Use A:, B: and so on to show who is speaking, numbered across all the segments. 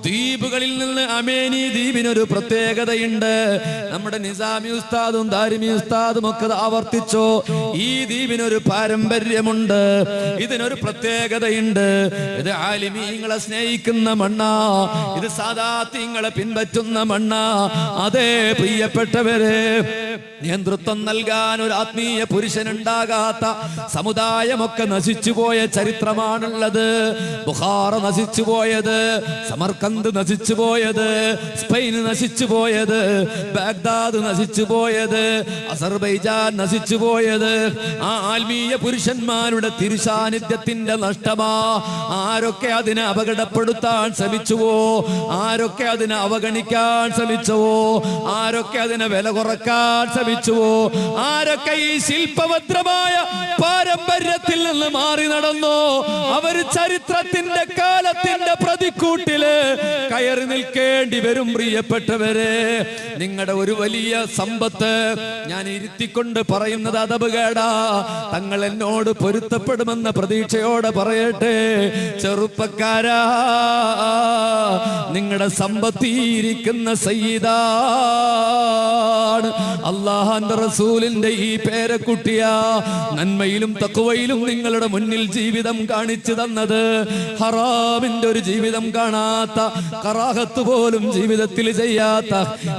A: ദ്വീപുകളിൽ നിന്ന് അമേനി ദ്വീപിനൊരു പ്രത്യേകതയുണ്ട്. നമ്മുടെ നിസാമി ഉസ്താദും ദാരിമി ഉസ്താദും ഒക്കെ ആവർത്തിച്ചോ, ഈ ദ്വീപിനൊരു പാരമ്പര്യമുണ്ട്, ഇതിനൊരു പ്രത്യേകതയുണ്ട്. ഇത് ആലിമീങ്ങളെ സ്നേഹിക്കുന്ന മണ്ണാ, ഇത് സാദാത്യങ്ങളെ പിൻപറ്റുന്ന മണ്ണാ. അതേ പ്രിയപ്പെട്ടവരെ, നേതൃത്വം നൽകാൻ ഒരു ആത്മീയ പുരുഷനുണ്ടാകാത്ത സമുദായമൊക്കെ നശിച്ചുപോയ ചരിത്രമാണുള്ളത്. ബുഖാറ നശിച്ചുപോയത്, സമർക്കന്ത് നശിച്ചുപോയത്, സ്പെയിൻ നശിച്ചുപോയത്, ബാഗ്ദാദ് നശിച്ചുപോയത്, അസർബൈജാൻ നശിച്ചുപോയത് ആ ആത്മീയ പുരുഷന്മാരുടെ തിരുസാന്നിധ്യത്തിന്റെ നഷ്ടമാ. ആരൊക്കെ അതിനെ അപകടപ്പെടുത്താൻ ശ്രമിച്ചുവോ, ആരൊക്കെ അതിനെ അവഗണിക്കാൻ ശ്രമിച്ചുവോ, ആരൊക്കെ അതിനെ വില കുറക്കാൻ ശ്രമിച്ചുവോ, ആരൊക്കെ ഈ ശില്പഭദ്രമായ പാരമ്പര്യത്തിൽ നിന്ന് മാറി നടന്നോ, അവർ ചരിത്രത്തിന്റെ കാലത്തിന്റെ പ്രതിക്കൂട്ടില് കയറി നിൽക്കേണ്ടി വരും. പ്രിയപ്പെട്ടവരെ, നിങ്ങളുടെ ഒരു വലിയ സമ്പത്ത് ഞാൻ ഇരുത്തിക്കൊണ്ട് പറയുന്നത് അദബുകേടാ. തങ്ങൾ എന്നോട് പൊരുത്തപ്പെടുമെന്ന പ്രതീക്ഷയോടെ പറയട്ടെ, ചെറുപ്പക്കാരാ, നിങ്ങളുടെ സമ്പത്തിയിരിക്കുന്ന സയ്യിദാണ് അല്ലാഹുവിന്റെ റസൂലിന്റെ ഈ പേരക്കുട്ടിയാ. നന്മയിലും തഖ്വയിലും നിങ്ങളുടെ മുന്നിൽ ജീവിതം കാണിച്ചു തന്നത്, ഹറാമിന്റെ ഒരു ജീവിതം കാണാത്ത, കറാഹത്ത് പോലും ജീവിതത്തിൽ ചെയ്യാത്ത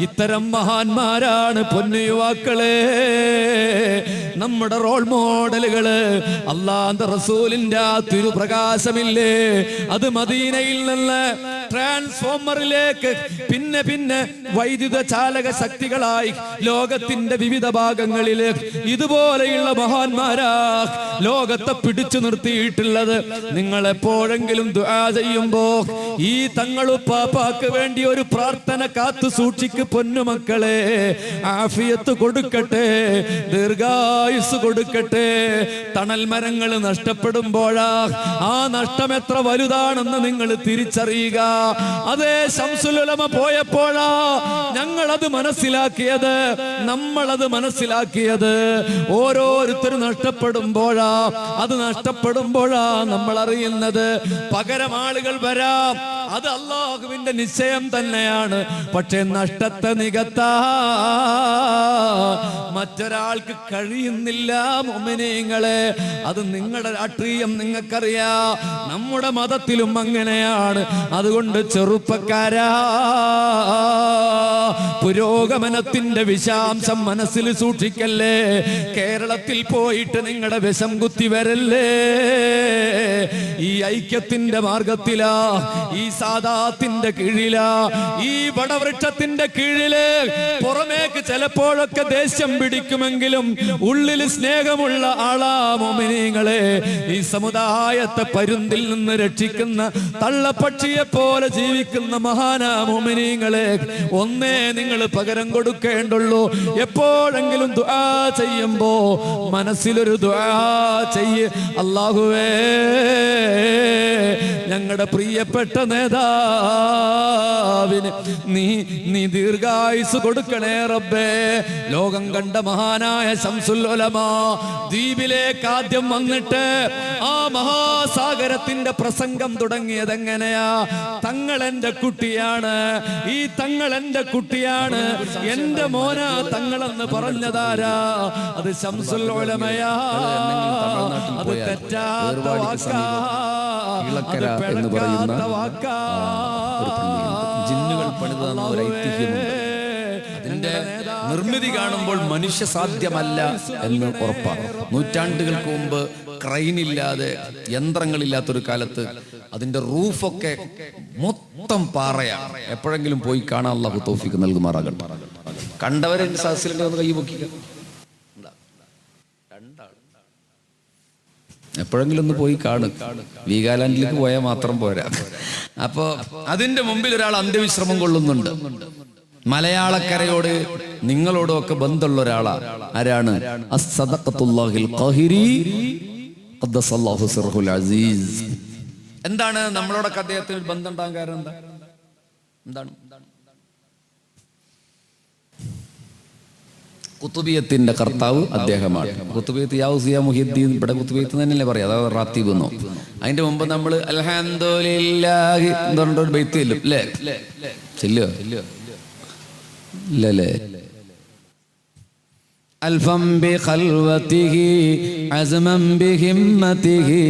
A: ഇത്തരം മഹാന്മാരാണ് പൊന്നു യുവാക്കളെ, നമ്മുടെ റോൾ മോഡലുകള്. അല്ലാഹുവിന്റെ റസൂലിന്റെ ആ തിരുപ്രകാശമില്ലേ, അത് മദീനയിൽ നിന്ന് ട്രാൻസ്ഫോമറിലേക്ക് പിന്നെ പിന്നെ വൈദ്യുത ചാലക ശക്തികളായി ലോകത്തിന്റെ വിവിധ ഭാഗങ്ങളില് ഇതുപോലെയുള്ള മഹാന്മാരാ ലോകത്തെ പിടിച്ചു നിർത്തിയിട്ടുള്ളത്. നിങ്ങൾ എപ്പോഴെങ്കിലും ദുആ ചെയ്യുമ്പോ ഈ തങ്ങളുപ്പാപ്പാക്ക് വേണ്ടി ഒരു പ്രാർത്ഥന കാത്തു സൂക്ഷിക്ക് പൊന്നുമക്കളെ. ആഫിയത്ത് കൊടുക്കട്ടെ, ദീർഘായുസ് കൊടുക്കട്ടെ. തണൽ മരങ്ങൾ നഷ്ടപ്പെടുമ്പോഴാ ആ നഷ്ടം എത്ര വലുതാണെന്ന് നിങ്ങൾ തിരിച്ചറിയുക. അതേ ശംസുൽ ഉലമ പോയപ്പോഴാ ഞങ്ങളത് മനസ്സിലാക്കിയത്, നമ്മളത് മനസ്സിലാക്കിയത്. ഓരോരുത്തരും നഷ്ടപ്പെടുമ്പോഴാ, അത് നഷ്ടപ്പെടുമ്പോഴാ നമ്മൾ അറിയുന്നത്. പകരം ആളുകൾ വരാം, അത് അല്ലാഹുവിന്റെ നിശ്ചയം തന്നെയാണ്. പക്ഷെ നഷ്ടത്തെ നികത്താ മറ്റൊരാൾക്ക് കഴിയുന്നില്ല. മുഅ്മിനീങ്ങളെ, അത് നിങ്ങളുടെ രാഷ്ട്രീയം നിങ്ങൾക്കറിയാ, നമ്മുടെ മതത്തിലും അങ്ങനെയാണ്. അതുകൊണ്ട് ചെറുപ്പക്കാരാ, പുരോഗമനത്തിന്റെ വിഷാംശം മനസ്സിൽ സൂക്ഷിക്കല്ലേ. കേരളത്തിൽ പോയിട്ട് നിങ്ങളുടെ വിഷം കുത്തി വരല്ലേ. ഈ ഐക്യത്തിന്റെ മാർഗത്തിലാ, ഈ സാദാത്തിന്റെ കീഴിലാ, ഈ വടവൃക്ഷത്തിന്റെ കീഴില് പുറമേക്ക് ചിലപ്പോഴൊക്കെ ദേഷ്യം പിടിക്കുമെങ്കിലും ഉള്ളിൽ സ്നേഹമുള്ള ആളാ മുഅ്മിനീങ്ങളെ. ഈ സമുദായത്തെ പരുന്തിൽ നിന്ന് രക്ഷിക്കുന്ന തള്ളപ്പക്ഷിയെ പോലെ ജീവിക്കുന്ന മഹാനാ മുഅ്മിനീങ്ങളെ. ഒന്നേ നിങ്ങൾ പകരം കൊടുക്കേണ്ടുള്ളൂ. എപ്പോഴെങ്കിലും ദുആ ചെയ്യുമ്പോ മനസ്സിലൊരു ദുആ ചെയ്യ്, അല്ലാഹുവേ ഞങ്ങളുടെ പ്രിയപ്പെട്ട നേതാവിന് നീ ദീർഘായുസ് കൊടുക്കണേ റബ്ബേ. ലോകം കണ്ട മഹാനായ ശംസുൽ ഉലമ ദ്വീപിലേക്ക് ആദ്യം വന്നിട്ട് ആ മഹാസാഗരത്തിന്റെ പ്രസംഗം തുടങ്ങിയത് എങ്ങനെയാ? തങ്ങൾ എന്റെ കുട്ടിയാണ്, ഈ തങ്ങൾ എന്റെ കുട്ടിയാണ്, എന്റെ മോന തങ്ങളെന്ന് പറഞ്ഞതാരാ? അത് ശംസുൽ ഉലമയാ. അത് തെറ്റാത്ത വാക്കാ,
B: എന്ന് പറയുന്ന ജിന്നുകൾ പണിതെന്ന ഒരു ഐതിഹ്യമുണ്ട്. അതിന്റെ നിർമ്മിതി കാണുമ്പോൾ മനുഷ്യ സാധ്യമല്ല എന്ന് ഉറപ്പാണ്. നൂറ്റാണ്ടുകൾക്ക് മുമ്പ് ക്രൈനില്ലാതെ, യന്ത്രങ്ങളില്ലാത്തൊരു കാലത്ത് അതിന്റെ റൂഫൊക്കെ മൊത്തം പാറയാണ്. എപ്പോഴെങ്കിലും പോയി കാണാൻ അല്ലാഹു തൗഫീഖ് നൽകുമാറാകട്ടെ. കണ്ടവരെ സദസ്സിലുണ്ട് ഒന്ന് കൈ പൊക്കിക്ക. എപ്പോഴെങ്കിലും ഒന്ന് പോയി കാണും. വീഗാലാൻഡിലേക്ക് പോയാൽ മാത്രം പോരാ. അപ്പോ അതിന്റെ മുമ്പിൽ ഒരാൾ അന്ത്യവിശ്രമം കൊള്ളുന്നുണ്ട്. മലയാളക്കരയോട് നിങ്ങളോടും ഒക്കെ ബന്ധമുള്ള ഒരാളാ. ആരാണ്? അസ്സദഖത്തുല്ലാഹിൽ ഖാഹിരി ഖദ്ദസല്ലാഹു സിർഹുൽ അസീസ്. എന്താണ് നമ്മളോടൊക്കെ അദ്ദേഹത്തിന് ബന്ധം ഉണ്ടാകാൻ കാരണം? എന്താണ്? കുത്തുബിയത്തിന്റെ കർത്താവ് അദ്ദേഹമാണ്. കുത്തുബിയത്ത് യാസിയ മുഹിദ്ദീൻ, ഇവിടെ കുത്തുബിയത്ത് തന്നെയല്ലേ പറയാം, അതായത് റാത്തീബ് എന്നോ. അതിന്റെ മുമ്പ് നമ്മൾ അൽഹംദുലില്ലാഹി എന്ന് പറഞ്ഞിട്ടൊരു ബൈത്ത് ചെല്ലും അല്ലേ? ചെല്ലോ ഇല്ലല്ലേ? അൽഫം ബി ഖൽവതിഹി അസ്മൻ ബി ഹിമ്മതിഹി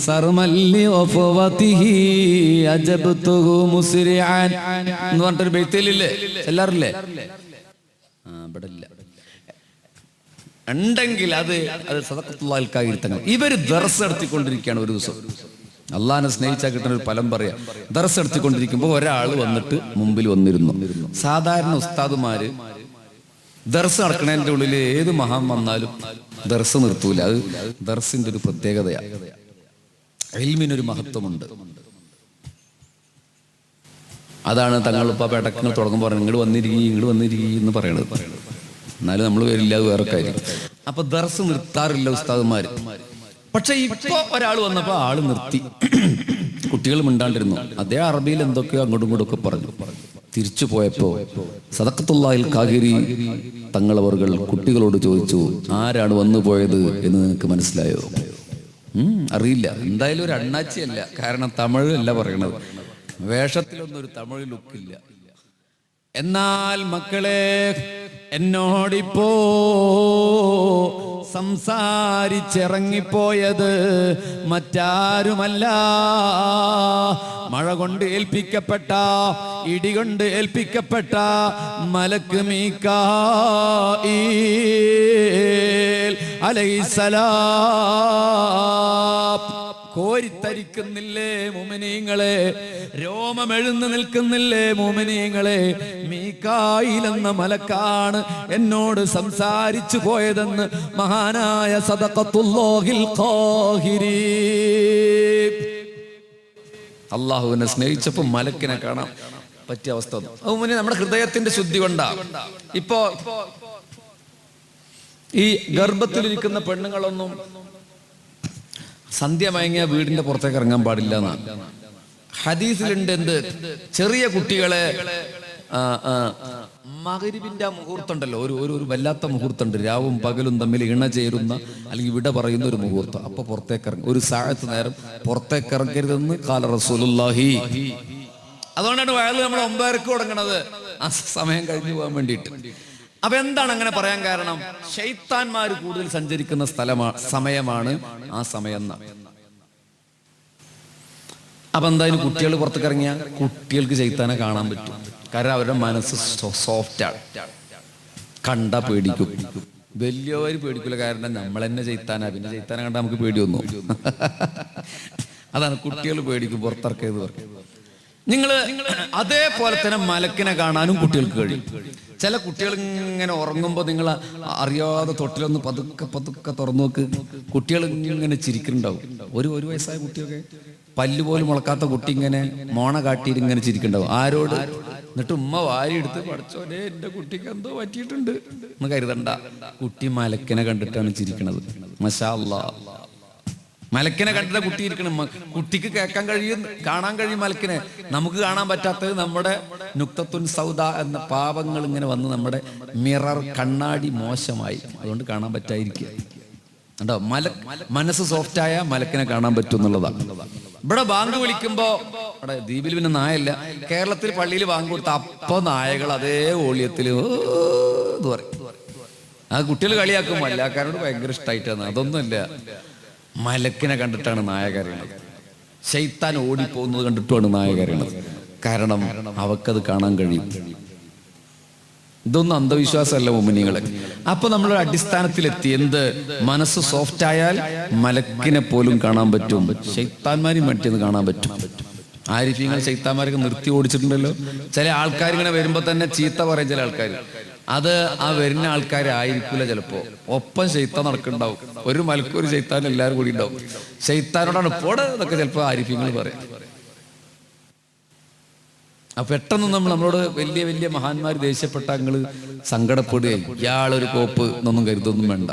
B: സർമൻ ലി വഫവതിഹി അജബ്തുഹു മുസ്രിഅൻ എന്ന് പറഞ്ഞിട്ടൊരു ബൈത്തിലില്ലേ? എല്ലാറില്ലേ? ഇവിടെ ഇല്ല. ഉണ്ടെങ്കിൽ അത് സദഖത്തുല്ലാഹിൽ കാഹിർ തങ്ങൾ. ഇവര് ദർസ് നടത്തിക്കൊണ്ടിരിക്കുകയാണ്. ഒരു ദിവസം അള്ളാഹിനെ സ്നേഹിച്ചാൽ കിട്ടുന്ന ഒരു ഫലം പറയാം. ദർസ് നടത്തിക്കൊണ്ടിരിക്കുമ്പോൾ ഒരാൾ വന്നിട്ട് മുമ്പിൽ വന്നിരുന്നു. സാധാരണ ഉസ്താദുമാര് ദർസ് നടക്കണതിൻ്റെ ഉള്ളിൽ ഏത് മഹാൻ വന്നാലും ദർസ് നിർത്തൂല. അത് ദർസിന്റെ ഒരു പ്രത്യേകതയാണ്. ഇൽമിനൊരു മഹത്വമുണ്ട്. അതാണ് തങ്ങൾ ഇപ്പൊ പേടക്കങ്ങൾ തുടങ്ങുമ്പോൾ പറയുന്നത് ഇങ്ങോട്ട് വന്നിരിക്കും എന്ന് പറയണത്. എന്നാലും നമ്മൾ വരില്ല, അത് വേറെ കാര്യം. അപ്പൊ ദർസ് നിർത്താറില്ല ഉസ്താദുമാര്. പക്ഷെ ഇപ്പൊ ഒരാൾ വന്നപ്പോ ആള് നിർത്തി. കുട്ടികൾ മിണ്ടാണ്ടിരുന്നു. അതേ അറബിയിൽ എന്തൊക്കെയോ അങ്ങോട്ടും ഇങ്ങോട്ടും ഒക്കെ പറഞ്ഞു. തിരിച്ചു പോയപ്പോ സദഖത്തുല്ലാഹിൽ കാഹിരി തങ്ങളവറുകൾ കുട്ടികളോട് ചോദിച്ചു, ആരാണ് വന്നു പോയത് എന്ന് നിനക്ക് മനസ്സിലായോ? അറിയില്ല. എന്തായാലും ഒരു അണ്ണാച്ചിയല്ല. കാരണം തമിഴ് അല്ല പറയണത്. വേഷത്തിലൊന്നും ഒരു തമിഴ് ലുക്കില്ല. എന്നാൽ മക്കളെ, എന്നോടിപ്പോ സംസാരിച്ചിറങ്ങിപ്പോയത് മറ്റാരുമല്ല, മഴ കൊണ്ട് ഏൽപ്പിക്കപ്പെട്ട, ഇടികൊണ്ട് ഏൽപ്പിക്കപ്പെട്ട മലക്ക് മീകാഈൽ അലൈഹിസ്സലാം. കോരിത്തരിക്കുന്നില്ലേ മുഅ്മിനീങ്ങളെ? രോമമെഴുന്നു നിൽക്കുന്നില്ലേ മുഅ്മിനീങ്ങളെ? മീകായിൽ എന്ന മലക്കാണ് എന്നോട് സംസാരിച്ചു പോയതെന്ന് മഹാനായ സദഖത്തുല്ലാഹിൽ ഖാഹിരി. അള്ളാഹുവിനെ സ്നേഹിച്ചപ്പോ മലക്കിനെ കാണാൻ പറ്റിയ അവസ്ഥ വന്നു. നമ്മുടെ ഹൃദയത്തിന്റെ ശുദ്ധി കൊണ്ടാ. ഇപ്പോ ഈ ഗർഭത്തിലിരിക്കുന്ന പെണ്ണുങ്ങളൊന്നും സന്ധ്യ മയങ്ങിയ വീടിന്റെ പുറത്തേക്ക് ഇറങ്ങാൻ പാടില്ല എന്നാണ് ഹദീസിലുണ്ട്. എന്ത്? ചെറിയ കുട്ടികളെ മഗ്‌രിബിന്റെ മുഹൂർത്തം ഉണ്ടല്ലോ, ഒരു വല്ലാത്ത മുഹൂർത്തമുണ്ട്. രാവും പകലും തമ്മിൽ ഇണ ചേരുന്ന അല്ലെങ്കിൽ വിട പറയുന്ന ഒരു മുഹൂർത്തം. അപ്പൊ പുറത്തേക്ക് ഇറങ്ങി ഒരു സാഴത്ത് നേരം പുറത്തേക്ക് ഇറങ്ങരുതെന്ന് ഖാല റസൂലുള്ളാഹി. അതുകൊണ്ടാണ് വയലിൽ നമ്മൾ 9:00 തുടങ്ങണത്, ആ സമയം കഴിഞ്ഞു പോകാൻ വേണ്ടിയിട്ട്. അപ്പൊ എന്താണ് അങ്ങനെ പറയാൻ കാരണം? ശൈത്താന്മാര് കൂടുതൽ സഞ്ചരിക്കുന്ന സമയമാണ് ആ സമയം. അപ്പൊ എന്തായാലും കുട്ടികൾ പുറത്തേക്ക് ഇറങ്ങിയാൽ കുട്ടികൾക്ക് ശൈത്താനെ കാണാൻ പറ്റും. കാരണം അവരുടെ മനസ്സ് സോഫ്റ്റാണ്. കണ്ട പേടിക്കും. വലിയവര് പേടിക്കില്ല, കാരണം നമ്മൾ തന്നെ ശൈത്താനാ. പിന്നെ ശൈത്താനെ കണ്ടാൽ നമുക്ക് പേടിയൊന്നും. അതാണ് കുട്ടികൾ പേടിക്കും പുറത്തിറക്കിയത് പറയും. നിങ്ങള് അതേപോലെ തന്നെ മലക്കിനെ കാണാനും കുട്ടികൾക്ക് കഴിയും. ചില കുട്ടികൾ ഇങ്ങനെ ഉറങ്ങുമ്പോൾ നിങ്ങൾ അറിയാതെ തൊട്ടിലൊന്ന് പതുക്കെ തുറന്നു നോക്ക്, കുട്ടികൾ ഇങ്ങനെ ചിരിക്കുന്നുണ്ടാവും. ഒരു വയസ്സായ കുട്ടിയൊക്കെ പല്ല് പോലും മുളക്കാത്ത കുട്ടി ഇങ്ങനെ മോണ കാട്ടിയിട്ട് ഇങ്ങനെ ചിരിക്കുന്നുണ്ടാവും. ആരോട്? എന്നിട്ട് ഉമ്മ വാരി എടുത്ത്, പഠിച്ചോനെ എന്റെ കുട്ടിക്ക് എന്തോ പറ്റിയിട്ടുണ്ട് എന്ന് കരുതണ്ട. കുട്ടി മലക്കിനെ കണ്ടിട്ടാണ് ചിരിക്കണത്. മാഷാ അല്ലാഹ്. മലക്കിനെ കണ്ടിട്ട് കുട്ടി ഇരിക്കണം. കുട്ടിക്ക് കേൾക്കാൻ കഴിയും, കാണാൻ കഴിയും മലക്കിനെ. നമുക്ക് കാണാൻ പറ്റാത്തത് നമ്മുടെ നുക്തത്തുൻ സൗദ എന്ന പാപങ്ങൾ ഇങ്ങനെ വന്ന് നമ്മുടെ മിറർ കണ്ണാടി മോശമായി, അതുകൊണ്ട് കാണാൻ പറ്റാതിരിക്കുക. കണ്ടോ? മനസ്സ് സോഫ്റ്റായ മലക്കിനെ കാണാൻ പറ്റും എന്നുള്ളതാണ്. ഇവിടെ ബാങ്ക് വിളിക്കുമ്പോ, ഇവിടെ ദ്വീപിൽ പിന്നെ നായല്ല, കേരളത്തിൽ പള്ളിയിൽ ബാങ്ക് കൊടുത്ത അപ്പൊ നായകൾ അതേ ഓളിയത്തില് ഇത് പറയും. ആ കുട്ടികൾ കളിയാക്കും. മല്ലാക്കാരോട് ഭയങ്കര ഇഷ്ടമായിട്ടാണ്. അതൊന്നുമല്ല, മലക്കിനെ കണ്ടിട്ടാണ് നായ കരയണത്. ശൈത്താൻ ഓടിപ്പോകുന്നത് കണ്ടിട്ടുമാണ് നായ കരയണത്. കാരണം അവക്കത് കാണാൻ കഴിയും. ഇതൊന്നും അന്ധവിശ്വാസമല്ല മുഅ്മിനീങ്ങളെ. അപ്പൊ നമ്മളൊരു അടിസ്ഥാനത്തിലെത്തി. എന്ത്? മനസ്സ് സോഫ്റ്റ് ആയാൽ മലക്കിനെ പോലും കാണാൻ പറ്റും, ശൈത്താന്മാരെയും മറ്റേന്ന് കാണാൻ പറ്റും. ആരിഫീങ്ങൾ ശൈത്താന്മാരൊക്കെ നിർത്തി ഓടിച്ചിട്ടുണ്ടല്ലോ. ചില ആൾക്കാർ ഇങ്ങനെ വരുമ്പോ തന്നെ ചീത്ത പറയും ചില ആൾക്കാർ. അത് ആ വരുന്ന ആൾക്കാരായിരിക്കില്ല ചിലപ്പോ. ഒപ്പം ശൈത്താൻ നടക്കുന്നുണ്ടാവും. ഒരു മലക്കും ഒരു ശൈത്താൻ എല്ലാവരും കൂടി ഉണ്ടാവും. ശൈത്താനോടാണ് പോട് എന്നൊക്കെ ചിലപ്പോ ആരിഫീങ്ങൾ പറയും. അപ്പൊ പെട്ടെന്ന് നമ്മളോട് വലിയ വലിയ മഹാന്മാർ ദേഷ്യപ്പെട്ട നിങ്ങള് സങ്കടപ്പെടുകയും ഇയാളൊരു കോപ്പ് എന്നൊന്നും കരുതൊന്നും വേണ്ട.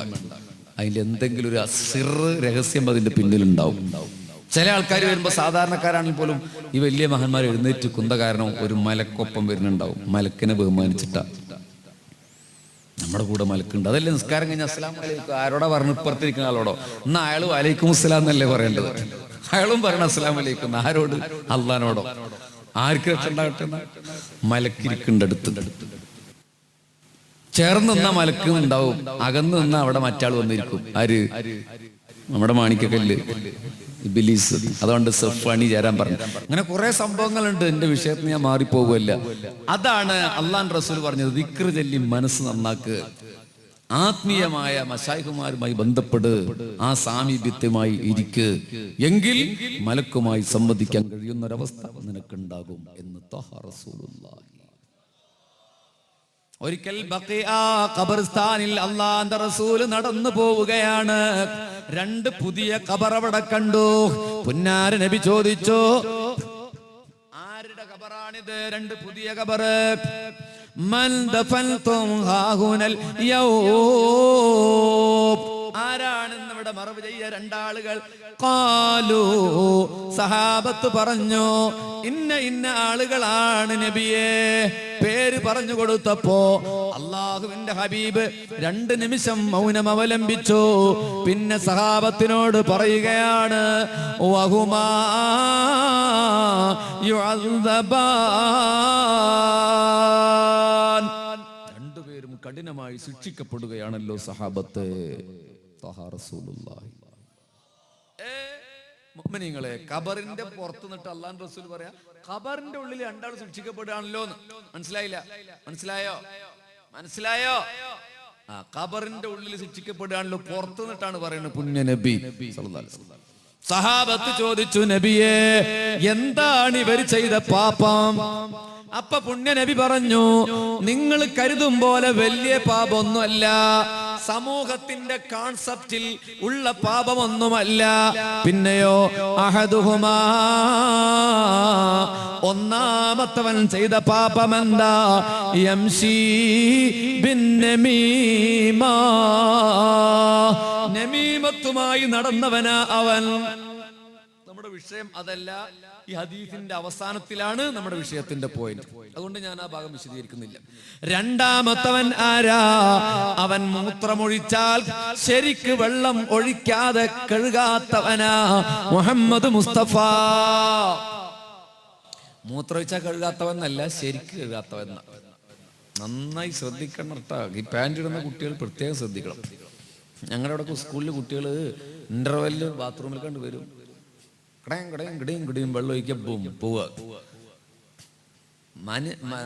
B: അതിൽ എന്തെങ്കിലും ഒരു അസിറ് രഹസ്യം അതിന്റെ പിന്നിലുണ്ടാവും. ചില ആൾക്കാർ വരുമ്പോ സാധാരണക്കാരാണെങ്കിൽ പോലും ഈ വലിയ മഹാന്മാർ എഴുന്നേറ്റ് കുന്ത കാരണം ഒരു മലക്കൊപ്പം വരുന്നുണ്ടാവും. മലക്കിനെ ബഹുമാനിച്ചിട്ടാ. നമ്മുടെ കൂടെ മലക്കുണ്ട്. അതല്ലേ നിസ്കാരം കഴിഞ്ഞ അസ്സലാമു അലൈക്കും ആരോടാ പറഞ്ഞു? ഇപ്പുറത്തിരിക്കുന്ന ആളോടോ. എന്നാ അയാൾ വലൈക്കും അസ്സലാം എന്നല്ലേ പറയേണ്ടത്? അയാളും പറയണം അസ്സലാമു അലൈക്കും. ആരോട്? അള്ളാനോടോ. ആർക്ക് രക്ഷ ഉണ്ടാകട്ടെ? മലക്കിരിക്കുന്നുണ്ട് അടുത്ത്. ചേർന്ന് നിന്നാ മലക്ക് ഉണ്ടാവും, അകന്ന് നിന്നാ അവിടെ മറ്റാൾ വന്നിരിക്കും. ആര്? നമ്മുടെ മാണിക്കക്കല്ല് ഇബ്ലീസ്. അതുകൊണ്ട് സഫാനി ചേരാൻ പറഞ്ഞു. അങ്ങനെ കുറെ സംഭവങ്ങളുണ്ട്. എന്റെ വിഷയത്തിന് ഞാൻ മാറിപ്പോകുമല്ല. അതാണ് അള്ളാഹ് റസൂൽ പറഞ്ഞത്, ദിക്ർ ചൊല്ലി മനസ്സ് നന്നാക്ക്, ആത്മീയമായ മശായിഖുമാരുമായി ബന്ധപ്പെട്, ആ സാമീപ്യവുമായി ഇരിക്ക്, എങ്കിൽ മലക്കുമായി സംവദിക്കാൻ കഴിയുന്നൊരവസ്ഥ നിനക്കുണ്ടാകും എന്ന് ത്വഹ റസൂലുള്ളാഹി. ഒരിക്കൽ ബഖീഅ ഖബർസ്ഥാനിൽ അല്ലാഹുവിന്റെ റസൂൽ നടന്നു പോവുകയാണ്. 2 പുതിയ ഖബർ അവിടെ കണ്ടു. പുന്നാര നബി ചോദിച്ചു, ആരുടെ ഖബറാണിത്? 2 പുതിയ ഖബർ. മൻ ദഫൻതും ഹാഹുനൽ യൗം, ആരാണെന്ന് ഇവിടെ മറവ് ചെയ്യ 2 ആളുകൾ. ഖാലു, സഹാബത്ത് പറഞ്ഞു, ഇന്ന ആളുകളാണ് നബിയേ. പേര് പറഞ്ഞു കൊടുത്തപ്പോ അള്ളാഹുവിന്റെ ഹബീബ് 2 നിമിഷം മൗനം അവലംബിച്ചു. പിന്നെ സഹാബത്തിനോട് പറയുകയാണ്, വഹുമാ യുഅദ്ദബാൻ, 2 പേരും കഠിനമായി ശിക്ഷിക്കപ്പെടുകയാണല്ലോ സഹാബത്തെ. ത്വഹ റസൂലുള്ളാഹി. മുഅ്മിനീങ്ങളെ, ഖബറിന്റെ പുറത്ത് നിന്നിട്ട് അല്ലാഹുവിന്റെ റസൂൽ പറയാ, ഖബറിന്റെ ഉള്ളിൽ 2 ആൾ ശിക്ഷിക്കപ്പെടുകയാണല്ലോ എന്ന്. മനസ്സിലായില്ല? മനസ്സിലായോ? ആ ഖബറിന്റെ ഉള്ളിൽ ശിക്ഷിക്കപ്പെടുകയാണല്ലോ, പുറത്ത് നിന്നിട്ടാണ് പറയുന്നത് പുണ്യ നബി സല്ലല്ലാഹു അലൈഹി വസല്ലം. സഹാബത്ത് ചോദിച്ചു, നബിയേ, എന്താണ് ഇവർ ചെയ്ത പാപം? അപ്പൊ പുണ്യ നബി പറഞ്ഞു, നിങ്ങൾ കരുതും പോലെ വലിയ പാപമൊന്നുമല്ല, സമൂഹത്തിന്റെ കോൺസെപ്റ്റിൽ ഉള്ള പാപമൊന്നുമല്ല. പിന്നെയോ, അഹദുഹുമാ, ഒന്നാമത്തവൻ ചെയ്ത പാപമെന്താ? യംശി ബിന്നമീമ, നമീമത്തുമായി നടന്നവനാ അവൻ. നമ്മുടെ വിഷയം അതല്ല, ഈ ഹദീസിന്റെ അവസാനത്തിലാണ് നമ്മുടെ വിഷയത്തിന്റെ പോയിന്റ്. അതുകൊണ്ട് ഞാൻ ആ ഭാഗം വിശദീകരിക്കുന്നില്ല. 2ാമത്തവൻ ആരാ? അവൻ മൂത്രമൊഴിച്ചാൽ ശരിക്ക് വെള്ളം ഒഴിക്കാതെ കഴുകാത്തവനാ മുഹമ്മദ് മുസ്തഫ. മൂത്രമൊഴിച്ചാൽ കഴുകാത്തവനല്ല, ശരിക്ക് കഴുകാത്തവൻ. നന്നായി ശ്രദ്ധിക്കണം കേട്ടോ. ഈ പാൻറ് ഇടുന്ന കുട്ടികൾ പ്രത്യേകം ശ്രദ്ധിക്കണം. ഞങ്ങളുടെ അവിടെ സ്കൂളിൽ കുട്ടികൾ ഇന്റർവെല്ലിൽ ബാത്റൂമിൽ കണ്ട് വരും, കിടയും വെള്ളം ഒഴിക്കാൻ പോവുക.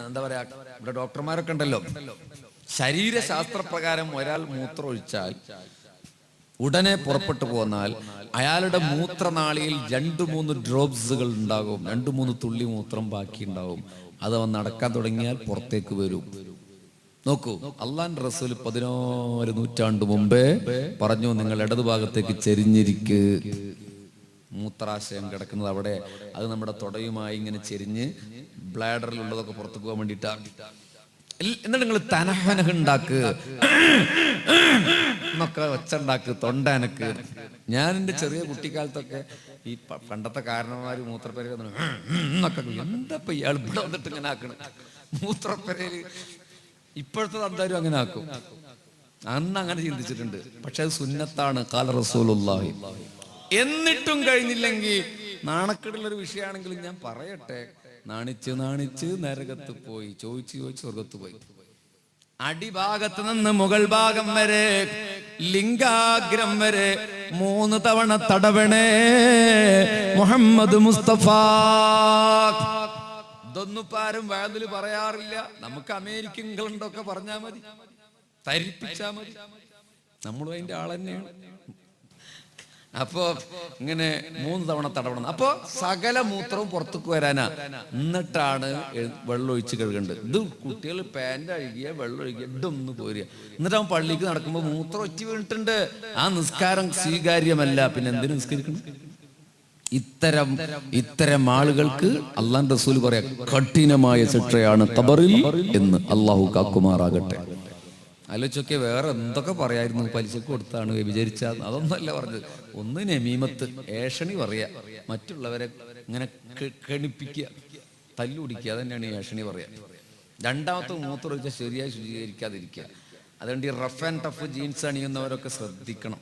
B: എന്താ പറയാ, ഇവിടെ ഡോക്ടർമാരൊക്കെ ഉണ്ടല്ലോ, ശരീരശാസ്ത്രപ്രകാരം ഒരാൾ മൂത്രം ഒഴിച്ചാൽ ഉടനെ പുറപ്പെട്ടു പോന്നാൽ അയാളുടെ മൂത്രനാളിയിൽ 2-3 ഡ്രോപ്സുകൾ ഉണ്ടാകും, 2-3 തുള്ളി മൂത്രം ബാക്കി ഉണ്ടാവും. അത് അവൻ നടക്കാൻ തുടങ്ങിയാൽ പുറത്തേക്ക് വരും. നോക്കൂ, അള്ളാഹുവിന്റെ റസൂൽ 14 നൂറ്റാണ്ട് മുമ്പേ പറഞ്ഞു, നിങ്ങൾ ഇടതുഭാഗത്തേക്ക് ചെരിഞ്ഞിരിക്ക്. മൂത്രാശയം കിടക്കുന്നത് അവിടെ, അത് നമ്മുടെ തൊടയുമായി ഇങ്ങനെ ചെരിഞ്ഞ് ബ്ലാഡറിലുള്ളതൊക്കെ പുറത്തു പോകാൻ വേണ്ടിയിട്ടാണ്. എന്നിട്ട് നിങ്ങൾ തനഹനഹ് ഉണ്ടാക്ക് എന്നൊക്കെ ഒച്ചുണ്ടാക്ക്, തൊണ്ടനക്ക്. ഞാൻ എൻ്റെ ചെറിയ കുട്ടിക്കാലത്തൊക്കെ ഈ പണ്ടത്തെ കാരണന്മാര് മൂത്രപ്പരയിൽ എന്നൊക്കെ, എന്തപ്പോ ഇയാൾ ഇവിടെ വന്നിട്ട് ഇങ്ങനെ ആക്കണ മൂത്രപ്പരയില്. ഇപ്പോഴത്തെ എന്തായാലും അങ്ങനെ ആക്കും. അന്ന് അങ്ങനെ ചിന്തിച്ചിട്ടുണ്ട്. പക്ഷെ അത് സുന്നത്താണ്, ഖാല റസൂലുള്ളാഹി. എന്നിട്ടും കഴിഞ്ഞില്ലെങ്കിൽ നാണക്കേടുള്ളൊരു വിഷയമാണെങ്കിലും ഞാൻ പറയട്ടെ, നാണിച്ച് നരകത്ത് പോയി, ചോദിച്ച് സ്വർഗത്ത് പോയി. അടിഭാഗത്ത് നിന്ന് മുകൾ ഭാഗം വരെ, ലിംഗാഗ്രം വരെ 3 തവണ തടവണേ മുഹമ്മദ് മുസ്തഫ. ഇതൊന്നും ആരും വയതിൽ പറയാറില്ല. നമുക്ക് അമേരിക്കൻ ഇംഗ്ലണ്ടൊക്കെ പറഞ്ഞാൽ മതി, തരിപ്പിച്ചാൽ മതി, നമ്മളും അതിന്റെ ആൾ തന്നെയാണ്. അപ്പോ ഇങ്ങനെ 3 തവണ തടവണം. അപ്പോ സകല മൂത്രവും പുറത്തേക്ക് വരാനാ. എന്നിട്ടാണ് വെള്ളം ഒഴിച്ച് കഴുകേണ്ടത്. ഇത് കുട്ടികൾ പാൻറ് അഴുകിയ വെള്ളം ഒഴുകിയ ഇടൊന്ന് പോരുക. എന്നിട്ട് അവൻ പള്ളിക്ക് നടക്കുമ്പോൾ മൂത്രം ഒറ്റ വീണിട്ടുണ്ട്. ആ നിസ്കാരം സ്വീകാര്യമല്ല. പിന്നെ എന്തിനു നിസ്കരിക്കണം? ഇത്തരം ആളുകൾക്ക് അള്ളാഹുവിന്റെ റസൂൽ പറയാ, കഠിനമായ ശിക്ഷയാണ് ഖബറിൽ എന്ന്. അള്ളാഹു കാക്കുമാറാകട്ടെ. ആലോചിച്ചൊക്കെ വേറെ എന്തൊക്കെ പറയായിരുന്നു, പലിശക്ക് കൊടുത്താണ് വിചാരിച്ച, അതൊന്നുമല്ല പറഞ്ഞത്. ഒന്ന് നമീമത്ത്, ഏഷണി പറയാ, മറ്റുള്ളവരെ ഇങ്ങനെ കെണിപ്പിക്കുക, തല്ലുപിടിക്കുക, അതന്നെയാണ് ഏഷണി പറയാ. 2ാമത്തെ മൂത്രം ഒഴിച്ചാൽ ശരിയായി ശുചീകരിക്കാതിരിക്കുക. അതുകൊണ്ട് ഈ റഫ് ആൻഡ് ടഫ് ജീൻസ് അണിയുന്നവരൊക്കെ ശ്രദ്ധിക്കണം.